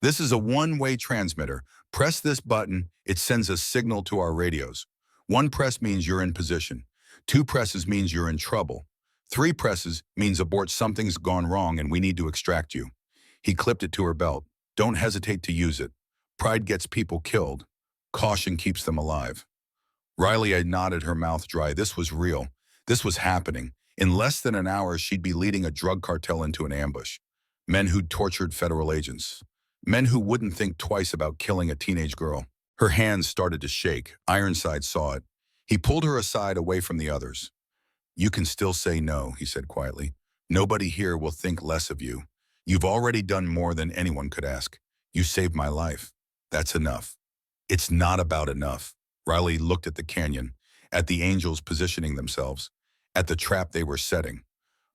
This is a one-way transmitter. Press this button, it sends a signal to our radios. 1 press means you're in position. 2 presses means you're in trouble. 3 presses means abort, something's gone wrong and we need to extract you. He clipped it to her belt. Don't hesitate to use it. Pride gets people killed. Caution keeps them alive. Riley had nodded, her mouth dry. This was real. This was happening. In less than an hour, she'd be leading a drug cartel into an ambush. Men who'd tortured federal agents. Men who wouldn't think twice about killing a teenage girl. Her hands started to shake. Ironside saw it. He pulled her aside, away from the others. You can still say no, he said quietly. Nobody here will think less of you. You've already done more than anyone could ask. You saved my life. That's enough. It's not about enough. Riley looked at the canyon, at the angels positioning themselves, at the trap they were setting.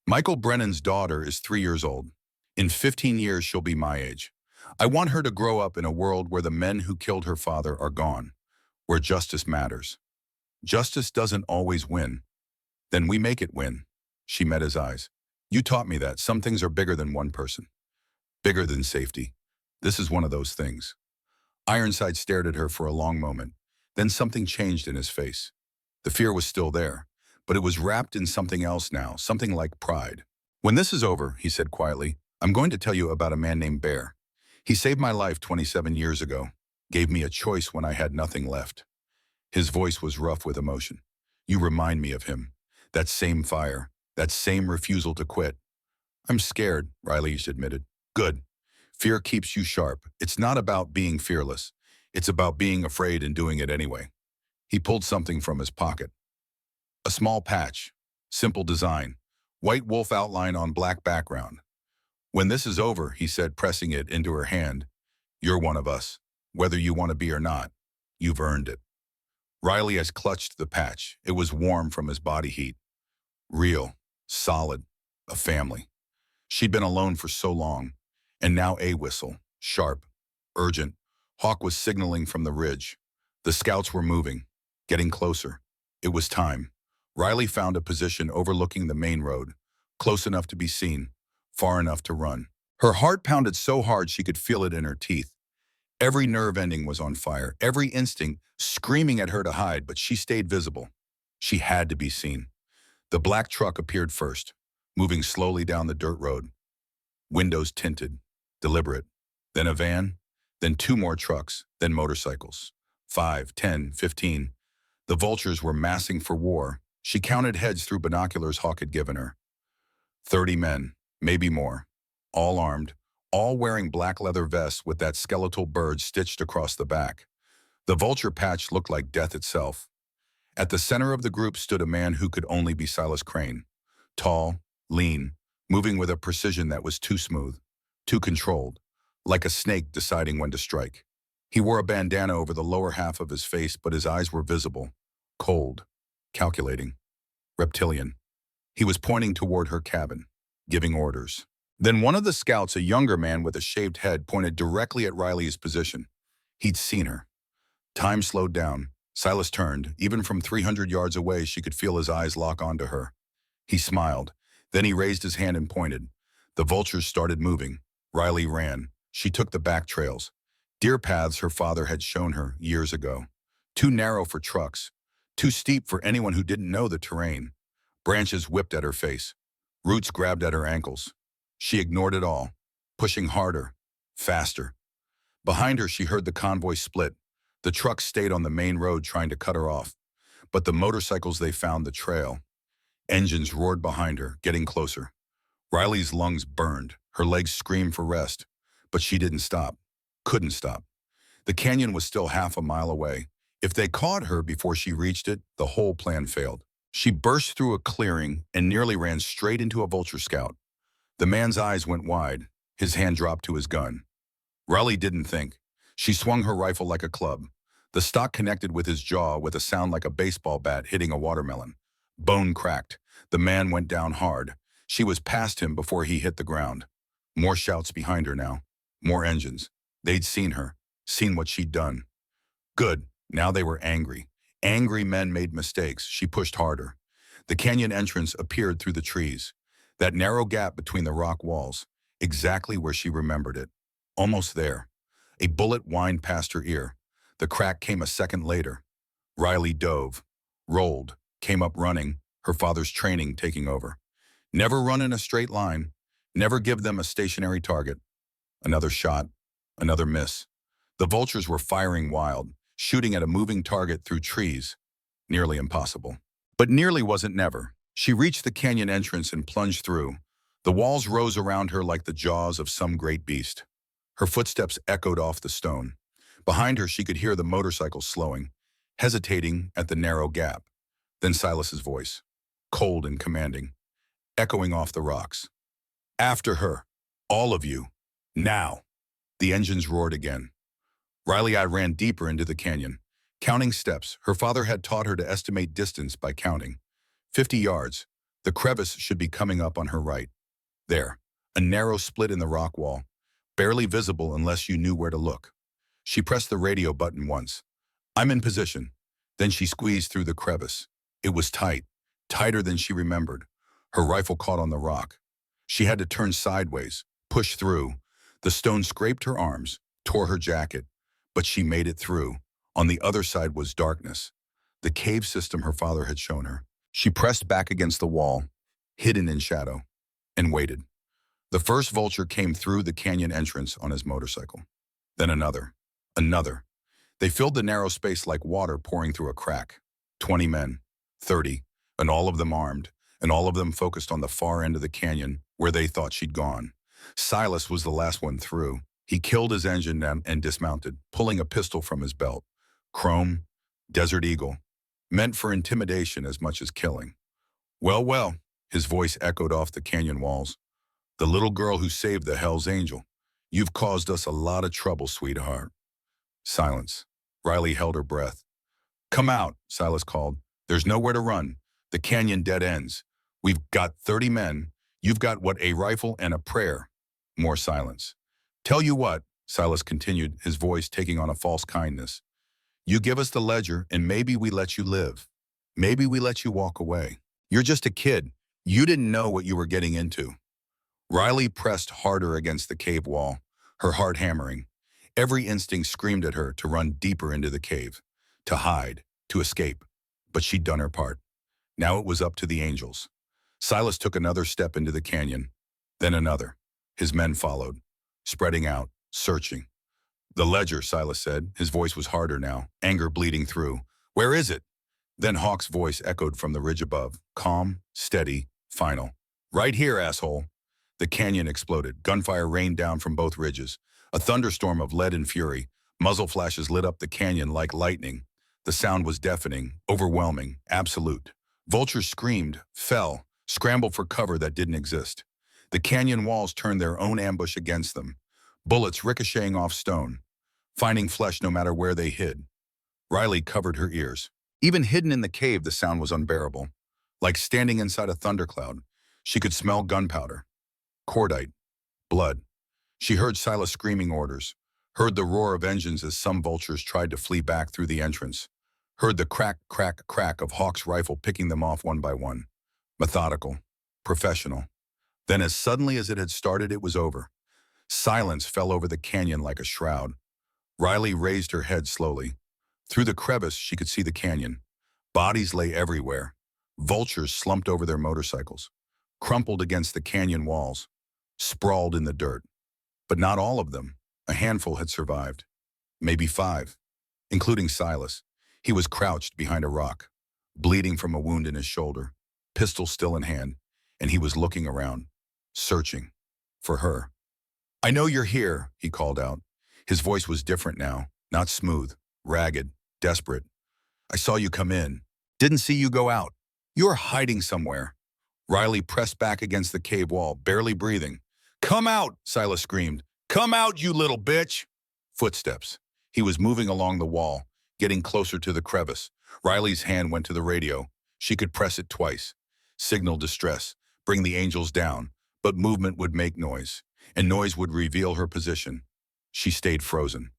Michael Brennan's daughter is 3 years old. In 15 years, she'll be my age. I want her to grow up in a world where the men who killed her father are gone, where justice matters. Justice doesn't always win. Then we make it win. She met his eyes. You taught me that some things are bigger than one person, bigger than safety. This is one of those things. Ironside stared at her for a long moment. Then something changed in his face. The fear was still there, but it was wrapped in something else now, something like pride. When this is over, he said quietly, I'm going to tell you about a man named Bear. He saved my life 27 years ago, gave me a choice when I had nothing left. His voice was rough with emotion. You remind me of him. That same fire, that same refusal to quit. I'm scared, Riley admitted. Good. Fear keeps you sharp. It's not about being fearless. It's about being afraid and doing it anyway. He pulled something from his pocket. A small patch, simple design, white wolf outline on black background. When this is over, he said, pressing it into her hand, you're one of us. Whether you want to be or not, you've earned it. Riley has clutched the patch. It was warm from his body heat. Real, solid, a family. She'd been alone for so long, and now a whistle, sharp, urgent. Hawk was signaling from the ridge. The scouts were moving, getting closer. It was time. Riley found a position overlooking the main road, close enough to be seen, far enough to run. Her heart pounded so hard she could feel it in her teeth. Every nerve ending was on fire, every instinct screaming at her to hide, but she stayed visible. She had to be seen. The black truck appeared first, moving slowly down the dirt road. Windows tinted, deliberate. Then a van, then two more trucks, then motorcycles. 5, 10, 15. The vultures were massing for war. She counted heads through binoculars Hawk had given her. 30 men, maybe more, all armed, all wearing black leather vests with that skeletal bird stitched across the back. The vulture patch looked like death itself. At the center of the group stood a man who could only be Silas Crane. Tall, lean, moving with a precision that was too smooth, too controlled, like a snake deciding when to strike. He wore a bandana over the lower half of his face, but his eyes were visible, cold, calculating, reptilian. He was pointing toward her cabin, giving orders. Then one of the scouts, a younger man with a shaved head, pointed directly at Riley's position. He'd seen her. Time slowed down. Silas turned. Even from 300 yards away, she could feel his eyes lock onto her. He smiled. Then he raised his hand and pointed. The vultures started moving. Riley ran. She took the back trails. Deer paths her father had shown her years ago. Too narrow for trucks. Too steep for anyone who didn't know the terrain. Branches whipped at her face. Roots grabbed at her ankles. She ignored it all, pushing harder, faster. Behind her, she heard the convoy split. The trucks stayed on the main road trying to cut her off. But the motorcycles, they found the trail. Engines roared behind her, getting closer. Riley's lungs burned. Her legs screamed for rest. But she didn't stop. Couldn't stop. The canyon was still half a mile away. If they caught her before she reached it, the whole plan failed. She burst through a clearing and nearly ran straight into a vulture scout. The man's eyes went wide. His hand dropped to his gun. Riley didn't think. She swung her rifle like a club. The stock connected with his jaw with a sound like a baseball bat hitting a watermelon. Bone cracked. The man went down hard. She was past him before he hit the ground. More shouts behind her now. More engines. They'd seen her. Seen what she'd done. Good. Now they were angry. Angry men made mistakes. She pushed harder. The canyon entrance appeared through the trees. That narrow gap between the rock walls. Exactly where she remembered it. Almost there. A bullet whined past her ear. The crack came a second later. Riley dove, rolled, came up running, her father's training taking over. Never run in a straight line. Never give them a stationary target. Another shot, another miss. The vultures were firing wild, shooting at a moving target through trees. Nearly impossible. But nearly wasn't never. She reached the canyon entrance and plunged through. The walls rose around her like the jaws of some great beast. Her footsteps echoed off the stone. Behind her, she could hear the motorcycles slowing, hesitating at the narrow gap. Then Silas's voice, cold and commanding, echoing off the rocks. After her, all of you, now. The engines roared again. Riley ran deeper into the canyon, counting steps. Her father had taught her to estimate distance by counting. 50 yards. The crevice should be coming up on her right. There. A narrow split in the rock wall, barely visible unless you knew where to look. She pressed the radio button once. I'm in position. Then she squeezed through the crevice. It was tight, tighter than she remembered. Her rifle caught on the rock. She had to turn sideways, push through. The stone scraped her arms, tore her jacket, but she made it through. On the other side was darkness, the cave system her father had shown her. She pressed back against the wall, hidden in shadow, and waited. The first vulture came through the canyon entrance on his motorcycle. Then another, another. They filled the narrow space like water pouring through a crack. 20 men, 30, and all of them armed, and all of them focused on the far end of the canyon where they thought she'd gone. Silas was the last one through. He killed his engine and dismounted, pulling a pistol from his belt. Chrome, Desert Eagle, meant for intimidation as much as killing. Well, well, his voice echoed off the canyon walls. The little girl who saved the Hell's Angel. You've caused us a lot of trouble, sweetheart. Silence. Riley held her breath. Come out, Silas called. There's nowhere to run. The canyon dead ends. We've got 30 men. You've got what, a rifle and a prayer. More silence. Tell you what, Silas continued, his voice taking on a false kindness. You give us the ledger and maybe we let you live. Maybe we let you walk away. You're just a kid. You didn't know what you were getting into. Riley pressed harder against the cave wall, her heart hammering. Every instinct screamed at her to run deeper into the cave, to hide, to escape. But she'd done her part. Now it was up to the angels. Silas took another step into the canyon, then another. His men followed, spreading out, searching. The ledger, Silas said. His voice was harder now, anger bleeding through. Where is it? Then Hawk's voice echoed from the ridge above, calm, steady, final. Right here, asshole. The canyon exploded. Gunfire rained down from both ridges. A thunderstorm of lead and fury. Muzzle flashes lit up the canyon like lightning. The sound was deafening, overwhelming, absolute. Vultures screamed, fell, scrambled for cover that didn't exist. The canyon walls turned their own ambush against them. Bullets ricocheting off stone, finding flesh no matter where they hid. Riley covered her ears. Even hidden in the cave, the sound was unbearable. Like standing inside a thundercloud, she could smell gunpowder, cordite, blood. She heard Silas screaming orders, heard the roar of engines as some vultures tried to flee back through the entrance, heard the crack, crack, crack of Hawk's rifle picking them off one by one. Methodical, professional. Then as suddenly as it had started, it was over. Silence fell over the canyon like a shroud. Riley raised her head slowly. Through the crevice, she could see the canyon. Bodies lay everywhere. Vultures slumped over their motorcycles, crumpled against the canyon walls, sprawled in the dirt. But not all of them. A handful had survived. Maybe 5, including Silas. He was crouched behind a rock, bleeding from a wound in his shoulder, pistol still in hand, and he was looking around, searching for her. I know you're here, he called out. His voice was different now, not smooth, ragged, desperate. I saw you come in. Didn't see you go out. You're hiding somewhere. Riley pressed back against the cave wall, barely breathing. Come out, Silas screamed. Come out, you little bitch. Footsteps. He was moving along the wall, getting closer to the crevice. Riley's hand went to the radio. She could press it twice. Signal distress. Bring the angels down. But movement would make noise, and noise would reveal her position. She stayed frozen.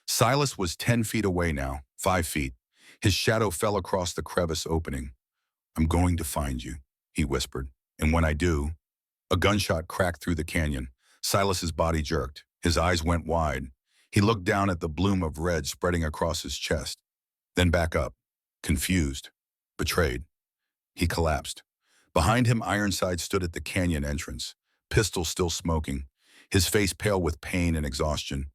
Silas was 10 feet away now, 5 feet. His shadow fell across the crevice opening. I'm going to find you, he whispered. And when I do, a gunshot cracked through the canyon. Silas's body jerked. His eyes went wide. He looked down at the bloom of red spreading across his chest, then back up, confused, betrayed. He collapsed. Behind him, Ironside stood at the canyon entrance, pistol still smoking, his face pale with pain and exhaustion,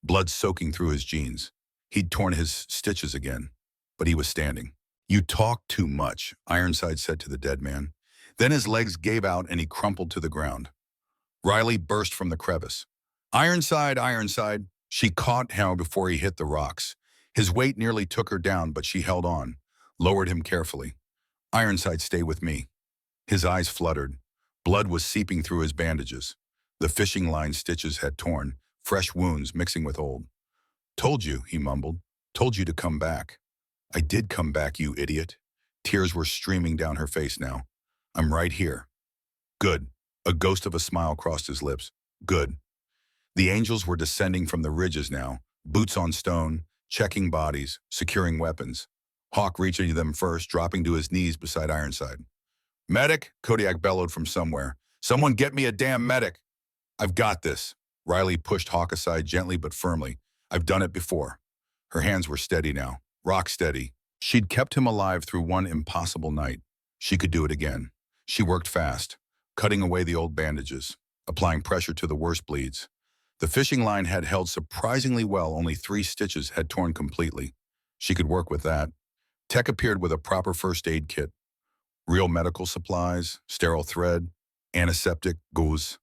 blood soaking through his jeans. He'd torn his stitches again, but he was standing. You talk too much, Ironside said to the dead man. Then his legs gave out and he crumpled to the ground. Riley burst from the crevice. Ironside, Ironside. She caught him before he hit the rocks. His weight nearly took her down, but she held on, lowered him carefully. Ironside, stay with me. His eyes fluttered. Blood was seeping through his bandages. The fishing line stitches had torn, fresh wounds mixing with old. Told you, he mumbled. Told you to come back. I did come back, you idiot. Tears were streaming down her face now. I'm right here. Good. A ghost of a smile crossed his lips. Good. The angels were descending from the ridges now, boots on stone, checking bodies, securing weapons. Hawk reaching them first, dropping to his knees beside Ironside. Medic, Kodiak bellowed from somewhere. Someone get me a damn medic. I've got this. Riley pushed Hawk aside gently but firmly. I've done it before. Her hands were steady now, rock steady. She'd kept him alive through one impossible night. She could do it again. She worked fast, cutting away the old bandages, applying pressure to the worst bleeds. The fishing line had held surprisingly well, only 3 stitches had torn completely. She could work with that. Tech appeared with a proper first aid kit. Real medical supplies, sterile thread, antiseptic, gauze.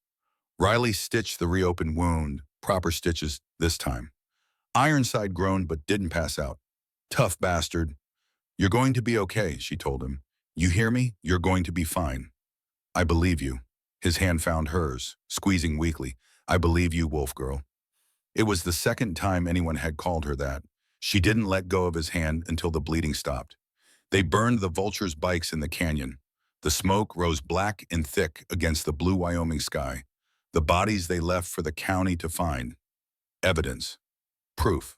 Riley stitched the reopened wound, proper stitches this time. Ironside groaned but didn't pass out. Tough bastard. You're going to be okay, she told him. You hear me? You're going to be fine. I believe you. His hand found hers, squeezing weakly. I believe you, Wolf Girl. It was the second time anyone had called her that. She didn't let go of his hand until the bleeding stopped. They burned the vultures' bikes in the canyon. The smoke rose black and thick against the blue Wyoming sky. The bodies they left for the county to find. Evidence. Proof.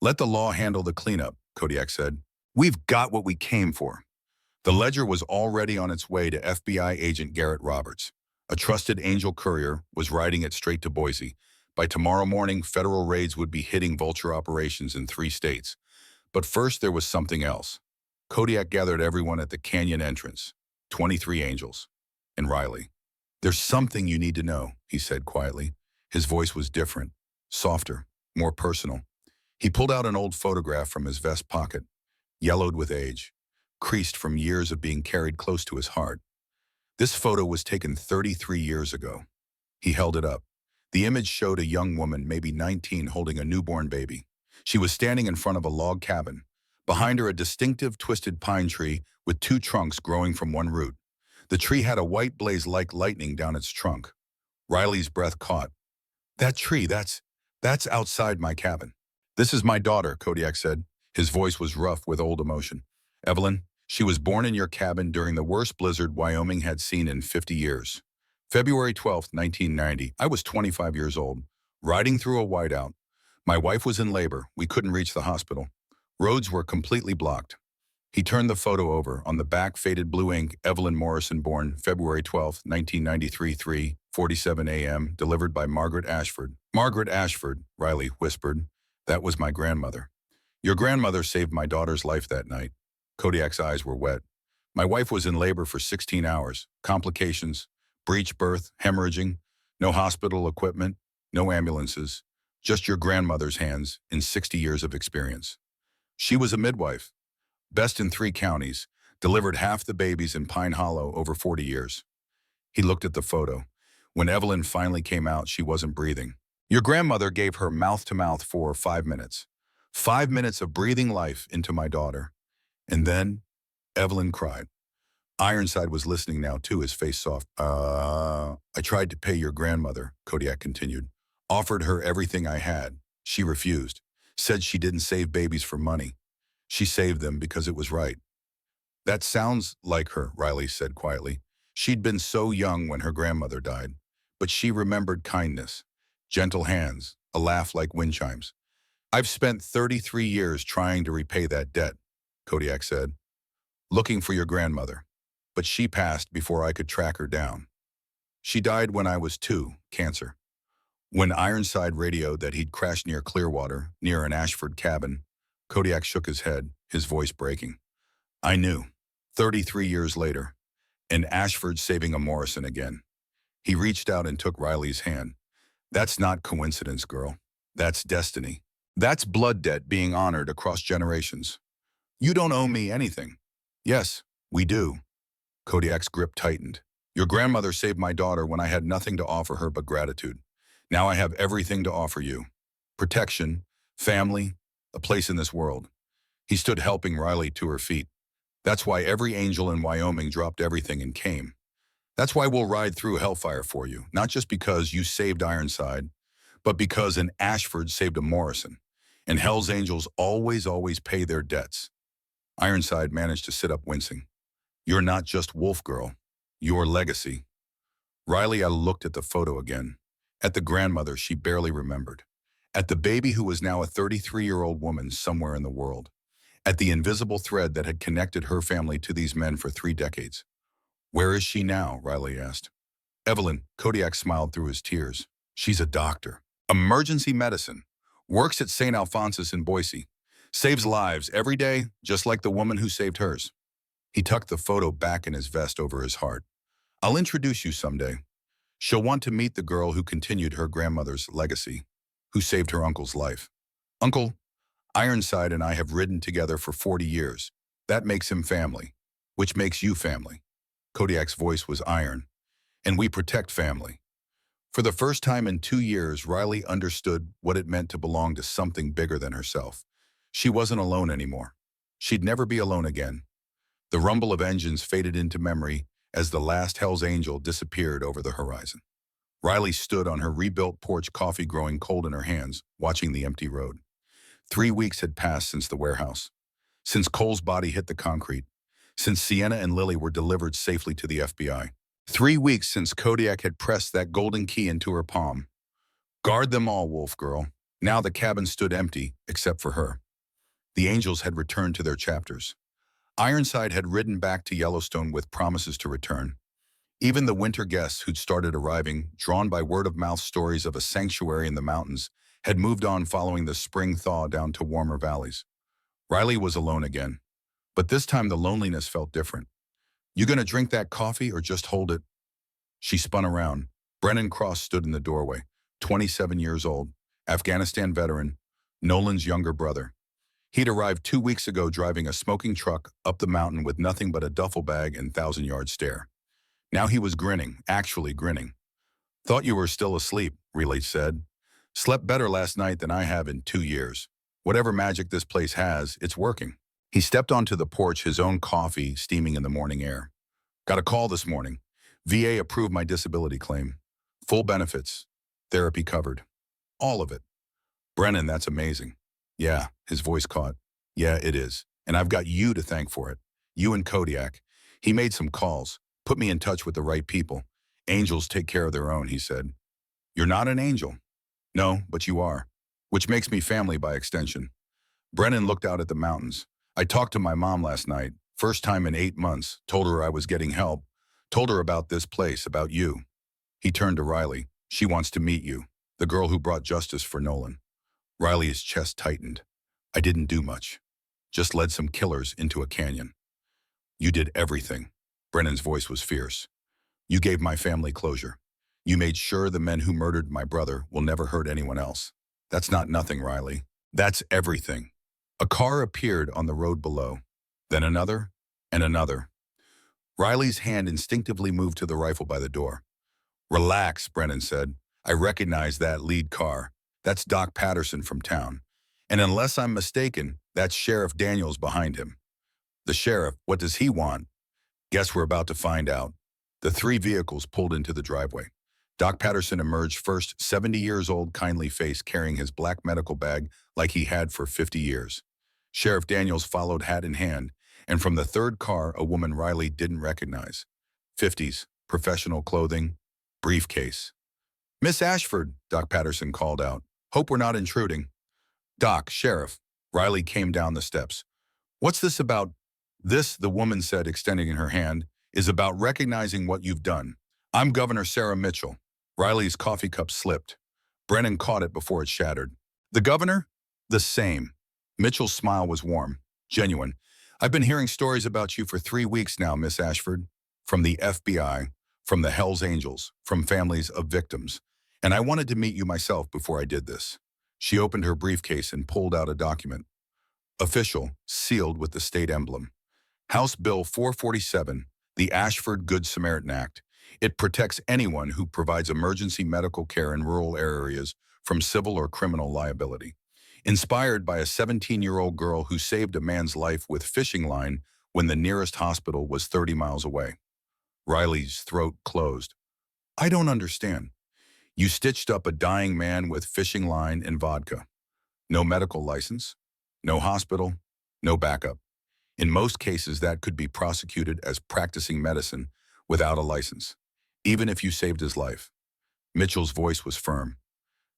Let the law handle the cleanup, Kodiak said. We've got what we came for. The ledger was already on its way to FBI agent Garrett Roberts. A trusted angel courier was riding it straight to Boise. By tomorrow morning, federal raids would be hitting vulture operations in 3 states. But first there was something else. Kodiak gathered everyone at the canyon entrance. 23 angels. And Riley. There's something you need to know, he said quietly. His voice was different, softer, more personal. He pulled out an old photograph from his vest pocket, yellowed with age, creased from years of being carried close to his heart. This photo was taken 33 years ago. He held it up. The image showed a young woman, maybe 19, holding a newborn baby. She was standing in front of a log cabin. Behind her, a distinctive twisted pine tree with 2 trunks growing from one root. The tree had a white blaze like lightning down its trunk. Riley's breath caught. That tree, that's outside my cabin. This is my daughter, Kodiak said. His voice was rough with old emotion. Evelyn, she was born in your cabin during the worst blizzard Wyoming had seen in 50 years. February 12, 1990, I was 25 years old, riding through a whiteout. My wife was in labor. We couldn't reach the hospital. Roads were completely blocked. He turned the photo over. On the back, faded blue ink, Evelyn Morrison, born February 12, 1993, 3:47 a.m., delivered by Margaret Ashford. Margaret Ashford, Riley whispered. That was my grandmother. Your grandmother saved my daughter's life that night. Kodiak's eyes were wet. My wife was in labor for 16 hours. Complications, breech birth, hemorrhaging, no hospital equipment, no ambulances, just your grandmother's hands in 60 years of experience. She was a midwife, best in 3 counties, delivered half the babies in Pine Hollow over 40 years. He looked at the photo. When Evelyn finally came out, she wasn't breathing. Your grandmother gave her mouth-to-mouth for 5 minutes. 5 minutes of breathing life into my daughter. And then, Evelyn cried. Ironside was listening now too, his face soft. I tried to pay your grandmother, Kodiak continued. Offered her everything I had. She refused. Said she didn't save babies for money. She saved them because it was right. That sounds like her, Riley said quietly. She'd been so young when her grandmother died. But she remembered kindness, gentle hands, a laugh like wind chimes. I've spent 33 years trying to repay that debt, Kodiak said. Looking for your grandmother. But she passed before I could track her down. She died when I was 2, cancer. When Ironside radioed that he'd crashed near Clearwater, near an Ashford cabin, Kodiak shook his head, his voice breaking. I knew. 33 years later, and Ashford saving a Morrison again. He reached out and took Riley's hand. That's not coincidence, girl. That's destiny. That's blood debt being honored across generations. You don't owe me anything. Yes, we do. Kodiak's grip tightened. Your grandmother saved my daughter when I had nothing to offer her but gratitude. Now I have everything to offer you. Protection, family, a place in this world. He stood helping Riley to her feet. That's why every angel in Wyoming dropped everything and came. That's why we'll ride through hellfire for you, not just because you saved Ironside, but because an Ashford saved a Morrison. And Hell's Angels always pay their debts. Ironside managed to sit up wincing. You're not just Wolf Girl. Your legacy. Riley looked at the photo again, at the grandmother she barely remembered, at the baby who was now a 33-year-old woman somewhere in the world, at the invisible thread that had connected her family to these men for 3 decades. Where is she now? Riley asked. Evelyn, Kodiak smiled through his tears. She's a doctor. Emergency medicine. Works at St. Alphonsus in Boise. Saves lives every day, just like the woman who saved hers. He tucked the photo back in his vest over his heart. I'll introduce you someday. She'll want to meet the girl who continued her grandmother's legacy, who saved her uncle's life. Uncle, Ironside and I have ridden together for 40 years. That makes him family, which makes you family. Kodiak's voice was iron. And we protect family. For the first time in 2 years, Riley understood what it meant to belong to something bigger than herself. She wasn't alone anymore. She'd never be alone again. The rumble of engines faded into memory as the last Hell's Angel disappeared over the horizon. Riley stood on her rebuilt porch, coffee growing cold in her hands, watching the empty road. 3 weeks had passed since the warehouse, since Cole's body hit the concrete, since Sienna and Lily were delivered safely to the FBI. 3 weeks since Kodiak had pressed that golden key into her palm. Guard them all, Wolf Girl. Now the cabin stood empty, except for her. The angels had returned to their chapters. Ironside had ridden back to Yellowstone with promises to return. Even the winter guests who'd started arriving, drawn by word-of-mouth stories of a sanctuary in the mountains, had moved on following the spring thaw down to warmer valleys. Riley was alone again, but this time the loneliness felt different. You gonna drink that coffee or just hold it? She spun around. Brennan Cross stood in the doorway, 27 years old, Afghanistan veteran, Nolan's younger brother. He'd arrived 2 weeks ago driving a smoking truck up the mountain with nothing but a duffel bag and 1,000-yard stare. Now he was grinning, actually grinning. Thought you were still asleep, Riley said. Slept better last night than I have in 2 years. Whatever magic this place has, it's working. He stepped onto the porch, his own coffee steaming in the morning air. Got a call this morning. VA approved my disability claim. Full benefits. Therapy covered. All of it. Brennan, that's amazing. Yeah, his voice caught. Yeah, it is. And I've got you to thank for it. You and Kodiak. He made some calls. Put me in touch with the right people. Angels take care of their own, he said. You're not an angel. No, but you are. Which makes me family by extension. Brennan looked out at the mountains. I talked to my mom last night, first time in 8 months, told her I was getting help, told her about this place, about you. He turned to Riley. She wants to meet you, the girl who brought justice for Nolan. Riley's chest tightened. I didn't do much. Just led some killers into a canyon. You did everything. Brennan's voice was fierce. You gave my family closure. You made sure the men who murdered my brother will never hurt anyone else. That's not nothing, Riley. That's everything. A car appeared on the road below, then another, and another. Riley's hand instinctively moved to the rifle by the door. Relax, Brennan said. I recognize that lead car. That's Doc Patterson from town. And unless I'm mistaken, that's Sheriff Daniels behind him. The sheriff, what does he want? Guess we're about to find out. The 3 vehicles pulled into the driveway. Doc Patterson emerged first, 70 years old, kindly face carrying his black medical bag like he had for 50 years. Sheriff Daniels followed hat in hand, and from the third car, a woman Riley didn't recognize. 50s, professional clothing, briefcase. Miss Ashford, Doc Patterson called out. Hope we're not intruding. Doc, Sheriff. Riley came down the steps. What's this about? This, the woman said, extending her hand, is about recognizing what you've done. I'm Governor Sarah Mitchell. Riley's coffee cup slipped. Brennan caught it before it shattered. The governor? The same. Mitchell's smile was warm, genuine. I've been hearing stories about you for 3 weeks now, Miss Ashford. From the FBI, from the Hells Angels, from families of victims. And I wanted to meet you myself before I did this. She opened her briefcase and pulled out a document. Official, sealed with the state emblem. House Bill 447, the Ashford Good Samaritan Act. It protects anyone who provides emergency medical care in rural areas from civil or criminal liability. Inspired by a 17-year-old girl who saved a man's life with fishing line when the nearest hospital was 30 miles away. Riley's throat closed. I don't understand. You stitched up a dying man with fishing line and vodka. No medical license, no hospital, no backup. In most cases, that could be prosecuted as practicing medicine without a license. even if you saved his life. Mitchell's voice was firm.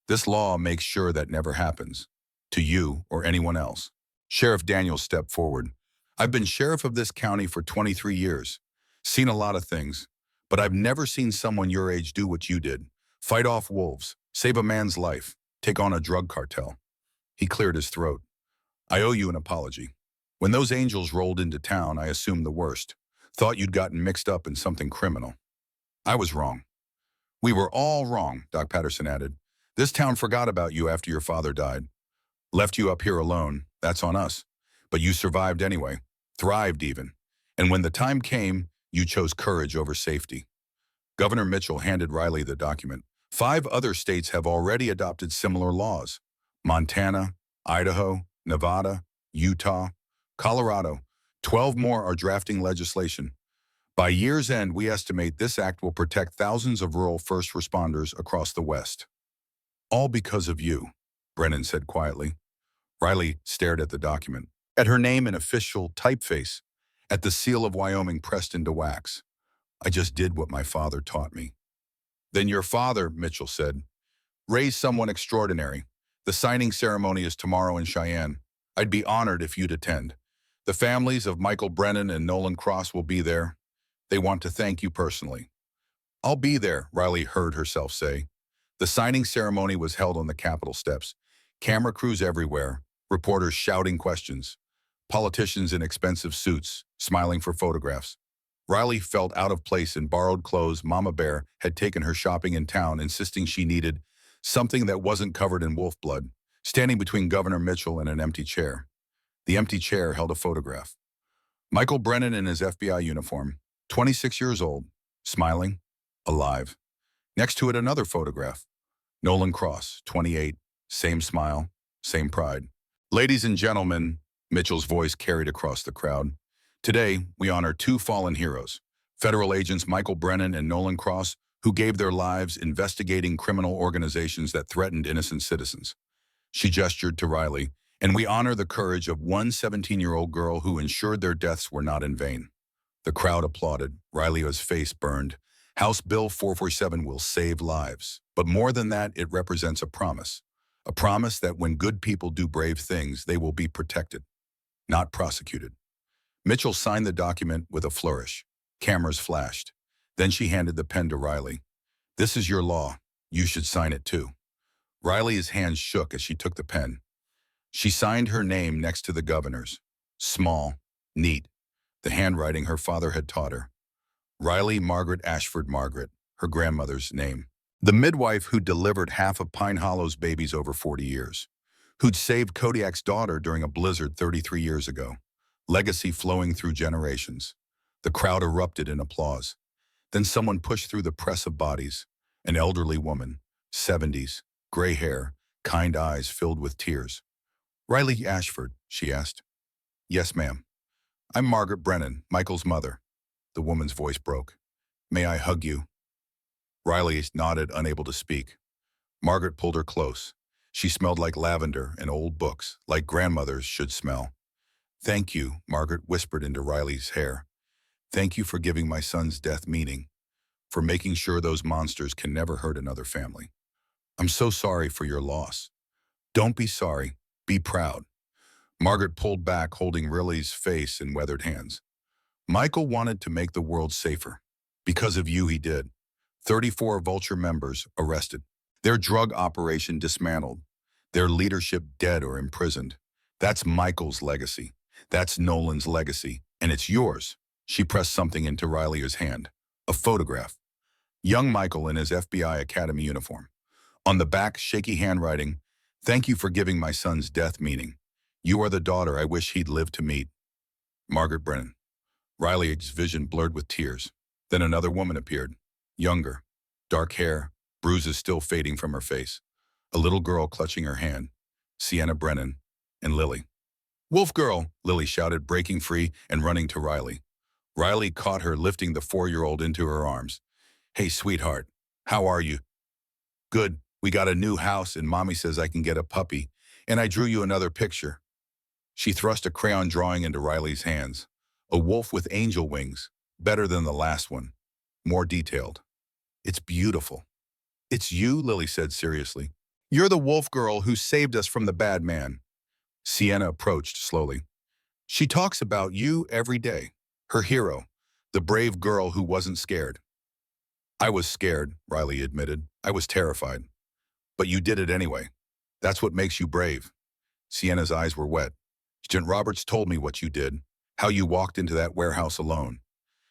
This law makes sure that never happens, to you or anyone else. Sheriff Daniels stepped forward. I've been sheriff of this county for 23 years, seen a lot of things, but I've never seen someone your age do what you did. Fight off wolves, save a man's life, take on a drug cartel. He cleared his throat. I owe you an apology. When those angels rolled into town, I assumed the worst. Thought you'd gotten mixed up in something criminal. I was wrong. We were all wrong, Doc Patterson added. This town forgot about you after your father died. Left you up here alone, that's on us. But you survived anyway, thrived even. And when the time came, you chose courage over safety. Governor Mitchell handed Riley the document. 5 other states have already adopted similar laws. Montana, Idaho, Nevada, Utah, Colorado. 12 more are drafting legislation. By year's end, we estimate this act will protect thousands of rural first responders across the West. All because of you, Brennan said quietly. Riley stared at the document, at her name in official typeface, at the seal of Wyoming pressed into wax. I just did what my father taught me. Then your father, Mitchell said, raised someone extraordinary. The signing ceremony is tomorrow in Cheyenne. I'd be honored if you'd attend. The families of Michael Brennan and Nolan Cross will be there. They want to thank you personally. I'll be there, Riley heard herself say. The signing ceremony was held on the Capitol steps. Camera crews everywhere, reporters shouting questions, politicians in expensive suits, smiling for photographs. Riley felt out of place in borrowed clothes. Mama Bear had taken her shopping in town, insisting she needed something that wasn't covered in wolf blood, standing between Governor Mitchell and an empty chair. The empty chair held a photograph. Michael Brennan in his FBI uniform, 26 years old, smiling, alive. Next to it, another photograph. Nolan Cross, 28, same smile, same pride. Ladies and gentlemen, Mitchell's voice carried across the crowd. Today, we honor 2 fallen heroes, federal agents Michael Brennan and Nolan Cross, who gave their lives investigating criminal organizations that threatened innocent citizens. She gestured to Riley, and we honor the courage of one 17-year-old girl who ensured their deaths were not in vain. The crowd applauded. Riley's face burned. House Bill 447 will save lives. But more than that, it represents a promise that when good people do brave things, they will be protected, not prosecuted. Mitchell signed the document with a flourish. Cameras flashed. Then she handed the pen to Riley. This is your law. You should sign it too. Riley's hands shook as she took the pen. She signed her name next to the governor's. Small, neat, the handwriting her father had taught her. Riley Margaret Ashford Margaret, her grandmother's name. The midwife who delivered half of Pine Hollow's babies over 40 years. Who'd saved Kodiak's daughter during a blizzard 33 years ago. Legacy flowing through generations. The crowd erupted in applause. Then someone pushed through the press of bodies. An elderly woman, 70s, gray hair, kind eyes filled with tears. Riley Ashford, she asked. Yes, ma'am. I'm Margaret Brennan, Michael's mother. The woman's voice broke. May I hug you? Riley nodded, unable to speak. Margaret pulled her close. She smelled like lavender and old books, like grandmothers should smell. Thank you, Margaret whispered into Riley's hair. Thank you for giving my son's death meaning, for making sure those monsters can never hurt another family. I'm so sorry for your loss. Don't be sorry, be proud. Margaret pulled back, holding Riley's face in weathered hands. Michael wanted to make the world safer. Because of you, he did. 34 Vulture members arrested. Their drug operation dismantled. Their leadership dead or imprisoned. That's Michael's legacy. That's Nolan's legacy. And it's yours. She pressed something into Riley's hand. A photograph. Young Michael in his FBI Academy uniform. On the back, shaky handwriting, thank you for giving my son's death meaning. You are the daughter I wish he'd lived to meet. Margaret Brennan. Riley's vision blurred with tears. Then another woman appeared. Younger. Dark hair, bruises still fading from her face. A little girl clutching her hand. Sienna Brennan. And Lily. Wolf girl, Lily shouted, breaking free and running to Riley. Riley caught her, lifting the 4-year-old into her arms. Hey, sweetheart. How are you? Good. We got a new house and Mommy says I can get a puppy. And I drew you another picture. She thrust a crayon drawing into Riley's hands. A wolf with angel wings. Better than the last one. More detailed. It's beautiful. It's you, Lily said seriously. You're the wolf girl who saved us from the bad man. Sienna approached slowly. She talks about you every day. Her hero, the brave girl who wasn't scared. I was scared, Riley admitted. I was terrified. But you did it anyway. That's what makes you brave. Sienna's eyes were wet. Agent Roberts told me what you did, how you walked into that warehouse alone,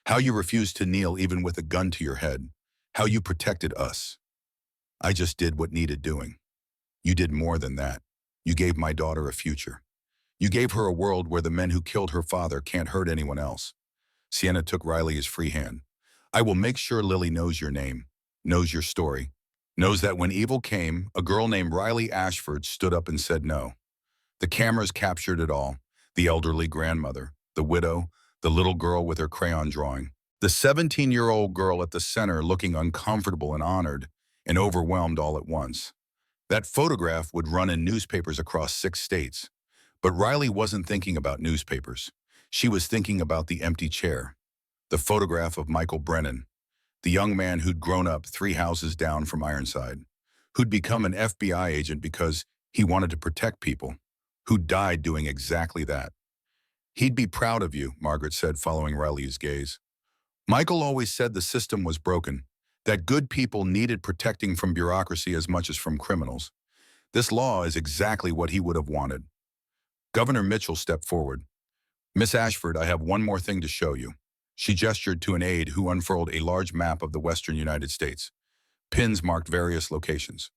how you refused to kneel even with a gun to your head, how you protected us. I just did what needed doing. You did more than that. You gave my daughter a future. You gave her a world where the men who killed her father can't hurt anyone else. Sienna took Riley's free hand. I will make sure Lily knows your name, knows your story, knows that when evil came, a girl named Riley Ashford stood up and said no. The cameras captured it all. The elderly grandmother, the widow, the little girl with her crayon drawing, the 17-year-old girl at the center looking uncomfortable and honored and overwhelmed all at once. That photograph would run in newspapers across 6 states. But Riley wasn't thinking about newspapers. She was thinking about the empty chair, the photograph of Michael Brennan, the young man who'd grown up 3 houses down from Ironside, who'd become an FBI agent because he wanted to protect people, who died doing exactly that. He'd be proud of you, Margaret said, following Riley's gaze. Michael always said the system was broken, that good people needed protecting from bureaucracy as much as from criminals. This law is exactly what he would have wanted. Governor Mitchell stepped forward. Miss Ashford, I have one more thing to show you. She gestured to an aide who unfurled a large map of the western United States. Pins marked various locations.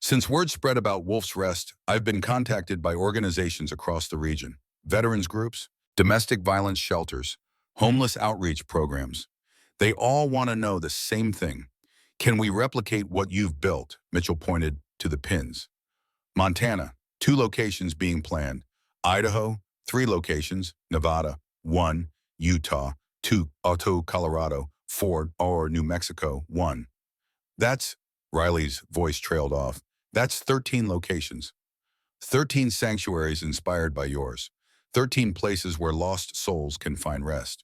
Since word spread about Wolf's Rest, I've been contacted by organizations across the region, veterans groups, domestic violence shelters, homeless outreach programs. They all want to know the same thing. Can we replicate what you've built? Mitchell pointed to the pins. Montana, 2 locations being planned. Idaho, 3 locations. Nevada, 1. Utah, 2. Otto, Colorado, 4. Or New Mexico, 1. That's, Riley's voice trailed off, that's 13 locations. 13 sanctuaries inspired by yours. 13 places where lost souls can find rest,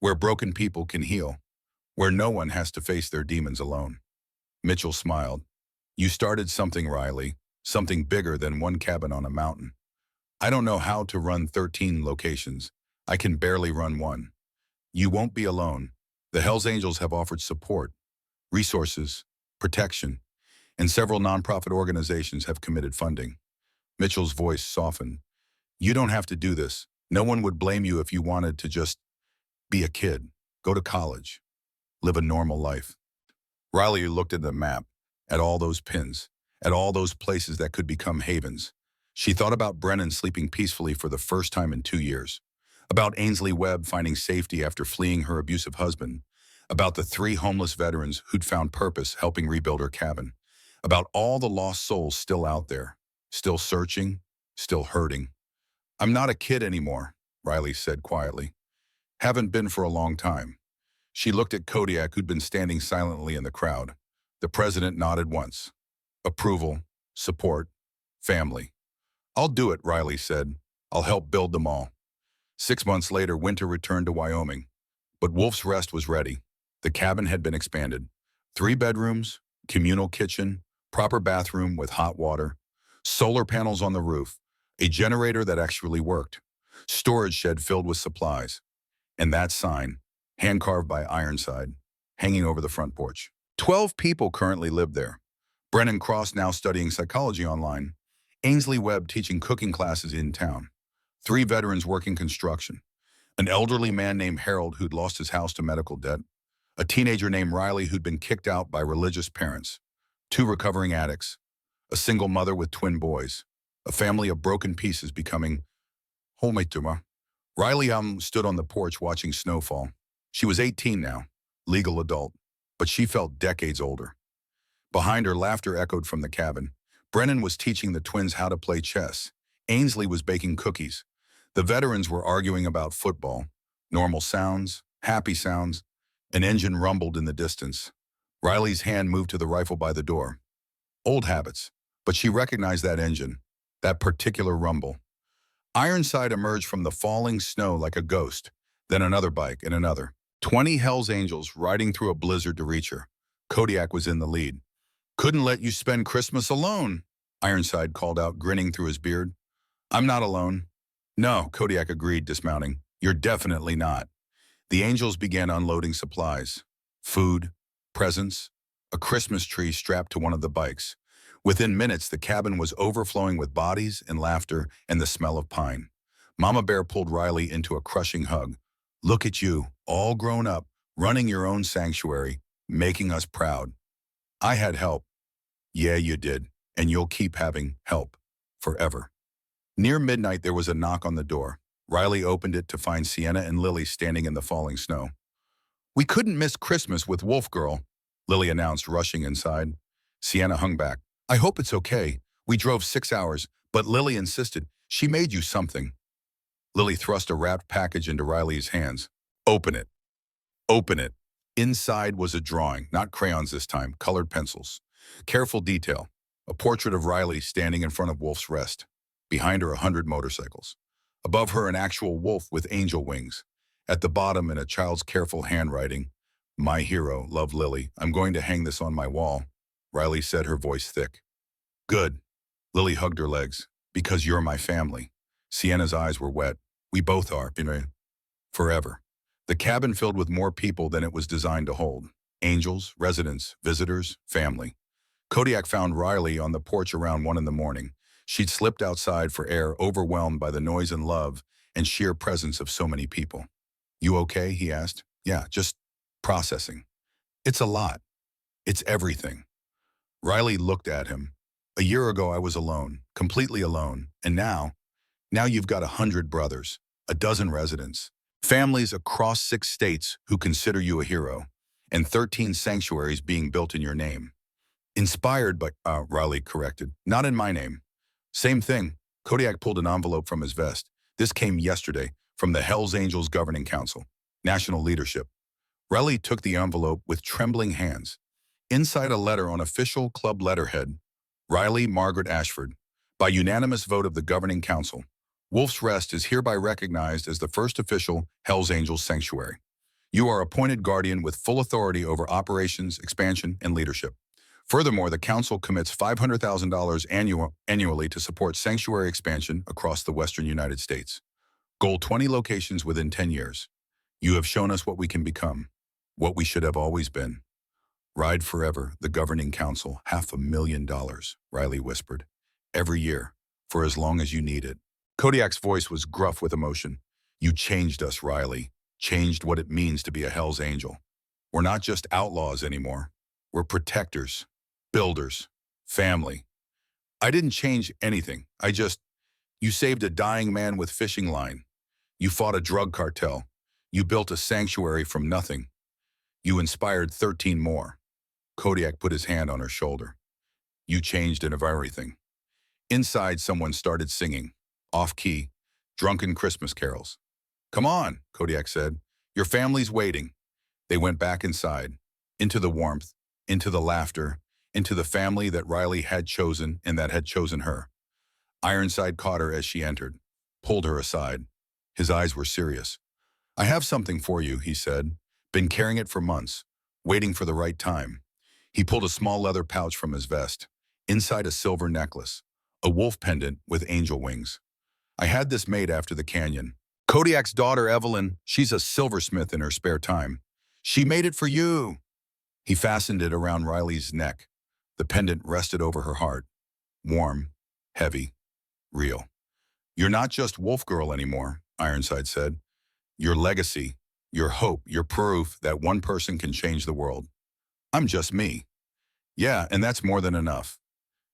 where broken people can heal, where no one has to face their demons alone. Mitchell smiled. You started something, Riley, something bigger than one cabin on a mountain. I don't know how to run 13 locations. I can barely run one. You won't be alone. The Hells Angels have offered support, resources, protection, and several nonprofit organizations have committed funding. Mitchell's voice softened. You don't have to do this. No one would blame you if you wanted to just be a kid, go to college, live a normal life. Riley looked at the map, at all those pins, at all those places that could become havens. She thought about Brennan sleeping peacefully for the first time in 2 years, about Ainsley Webb finding safety after fleeing her abusive husband, about the 3 homeless veterans who'd found purpose helping rebuild her cabin, about all the lost souls still out there, still searching, still hurting. I'm not a kid anymore, Riley said quietly. Haven't been for a long time. She looked at Kodiak, who'd been standing silently in the crowd. The president nodded once. Approval, support, family. I'll do it, Riley said. I'll help build them all. 6 months later, Winter returned to Wyoming. But Wolf's Rest was ready. The cabin had been expanded. 3 bedrooms, communal kitchen, proper bathroom with hot water, solar panels on the roof, a generator that actually worked, storage shed filled with supplies, and that sign, hand-carved by Ironside, hanging over the front porch. 12 people currently lived there. Brennan Cross now studying psychology online, Ainsley Webb teaching cooking classes in town, 3 veterans working construction, an elderly man named Harold who'd lost his house to medical debt, a teenager named Riley who'd been kicked out by religious parents, 2 recovering addicts, a single mother with twin boys, a family of broken pieces becoming Hometuma. Riley stood on the porch watching snowfall. She was 18 now, legal adult, but she felt decades older. Behind her, laughter echoed from the cabin. Brennan was teaching the twins how to play chess. Ainsley was baking cookies. The veterans were arguing about football. Normal sounds, happy sounds. An engine rumbled in the distance. Riley's hand moved to the rifle by the door. Old habits, but she recognized that engine, that particular rumble. Ironside emerged from the falling snow like a ghost, then another bike and another. 20 Hells Angels riding through a blizzard to reach her. Kodiak was in the lead. Couldn't let you spend Christmas alone, Ironside called out, grinning through his beard. I'm not alone. No, Kodiak agreed, dismounting. You're definitely not. The Angels began unloading supplies. Food, presents, a Christmas tree strapped to one of the bikes. Within minutes, the cabin was overflowing with bodies and laughter and the smell of pine. Mama Bear pulled Riley into a crushing hug. Look at you, all grown up, running your own sanctuary, making us proud. I had help. Yeah, you did, and you'll keep having help forever. Near midnight, there was a knock on the door. Riley opened it to find Sienna and Lily standing in the falling snow. We couldn't miss Christmas with Wolf Girl, Lily announced, rushing inside. Sienna hung back. I hope it's okay. We drove 6 hours, but Lily insisted. She made you something. Lily thrust a wrapped package into Riley's hands. Open it. Open it. Inside was a drawing, not crayons this time, colored pencils. Careful detail. A portrait of Riley standing in front of Wolf's Rest. Behind her, 100 motorcycles. Above her, an actual wolf with angel wings. At the bottom, in a child's careful handwriting, My hero, love Lily. I'm going to hang this on my wall, Riley said, her voice thick. Good. Lily hugged her legs. Because you're my family. Sienna's eyes were wet. We both are, forever. The cabin filled with more people than it was designed to hold. Angels, residents, visitors, family. Kodiak found Riley on the porch around 1 in the morning. She'd slipped outside for air, overwhelmed by the noise and love and sheer presence of so many people. You okay? He asked. Yeah, just processing. It's a lot. It's everything. Riley looked at him. A year ago, I was alone, completely alone. And now you've got 100 brothers, a dozen residents, families across 6 states who consider you a hero, and 13 sanctuaries being built in your name. Inspired by, Riley corrected, not in my name. Same thing. Kodiak pulled an envelope from his vest. This came yesterday from the Hells Angels Governing Council, National Leadership. Riley took the envelope with trembling hands. Inside a letter on official club letterhead, Riley Margaret Ashford, by unanimous vote of the Governing Council, Wolf's Rest is hereby recognized as the first official Hells Angels sanctuary. You are appointed guardian with full authority over operations, expansion, and leadership. Furthermore, the council commits $500,000 annually to support sanctuary expansion across the western United States. Goal 20 locations within 10 years. You have shown us what we can become, what we should have always been. Ride forever, the Governing Council, $500,000, Riley whispered. Every year, for as long as you need it. Kodiak's voice was gruff with emotion. You changed us, Riley. Changed what it means to be a Hells Angel. We're not just outlaws anymore. We're protectors, builders, family. I didn't change anything. You saved a dying man with fishing line. You fought a drug cartel. You built a sanctuary from nothing. You inspired 13 more. Kodiak put his hand on her shoulder. You changed of everything. Inside, someone started singing, off-key, drunken Christmas carols. Come on, Kodiak said. Your family's waiting. They went back inside, into the warmth, into the laughter, into the family that Riley had chosen and that had chosen her. Ironside caught her as she entered, pulled her aside. His eyes were serious. I have something for you, he said. Been carrying it for months, waiting for the right time. He pulled a small leather pouch from his vest. Inside, a silver necklace, a wolf pendant with angel wings. I had this made after the canyon. Kodiak's daughter, Evelyn, she's a silversmith in her spare time. She made it for you. He fastened it around Riley's neck. The pendant rested over her heart. Warm, heavy, real. You're not just Wolf Girl anymore, Ironside said. Your legacy, your hope, your proof that one person can change the world. I'm just me. Yeah, and that's more than enough.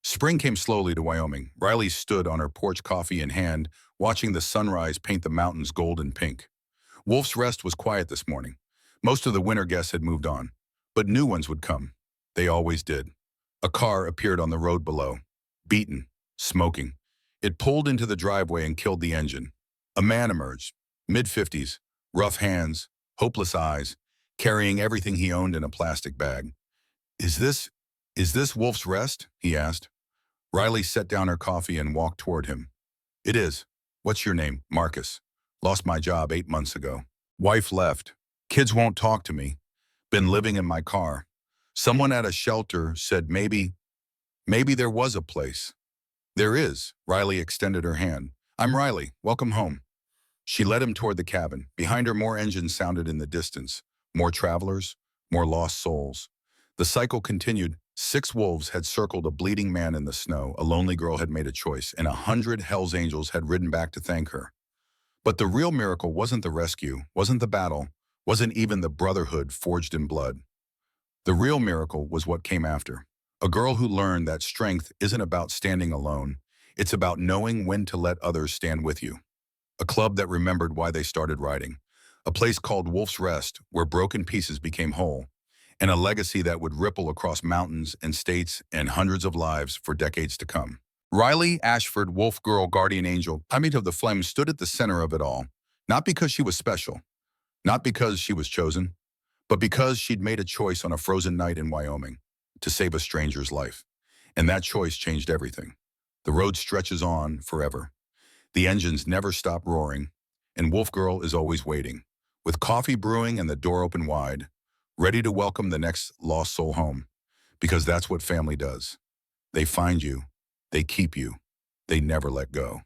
Spring came slowly to Wyoming. Riley stood on her porch, coffee in hand, watching the sunrise paint the mountains gold and pink. Wolf's Rest was quiet this morning. Most of the winter guests had moved on, but new ones would come. They always did. A car appeared on the road below, beaten, smoking. It pulled into the driveway and killed the engine. A man emerged, mid-50s, rough hands, hopeless eyes, carrying everything he owned in a plastic bag. Is this Wolf's Rest? He asked. Riley set down her coffee and walked toward him. It is. What's your name? Marcus. Lost my job 8 months ago. Wife left. Kids won't talk to me. Been living in my car. Someone at a shelter said maybe there was a place. There is. Riley extended her hand. I'm Riley. Welcome home. She led him toward the cabin. Behind her, more engines sounded in the distance. More travelers, more lost souls. The cycle continued. 6 wolves had circled a bleeding man in the snow. A lonely girl had made a choice, and 100 Hell's Angels had ridden back to thank her. But the real miracle wasn't the rescue, wasn't the battle, wasn't even the brotherhood forged in blood. The real miracle was what came after. A girl who learned that strength isn't about standing alone. It's about knowing when to let others stand with you. A club that remembered why they started riding. A place called Wolf's Rest, where broken pieces became whole. And a legacy that would ripple across mountains and states and hundreds of lives for decades to come. Riley Ashford, Wolf Girl, Guardian Angel, Playmate of the Flame, stood at the center of it all. Not because she was special, not because she was chosen, but because she'd made a choice on a frozen night in Wyoming to save a stranger's life. And that choice changed everything. The road stretches on forever. The engines never stop roaring, and Wolf Girl is always waiting, with coffee brewing and the door open wide, ready to welcome the next lost soul home. Because that's what family does. They find you, they keep you, they never let go.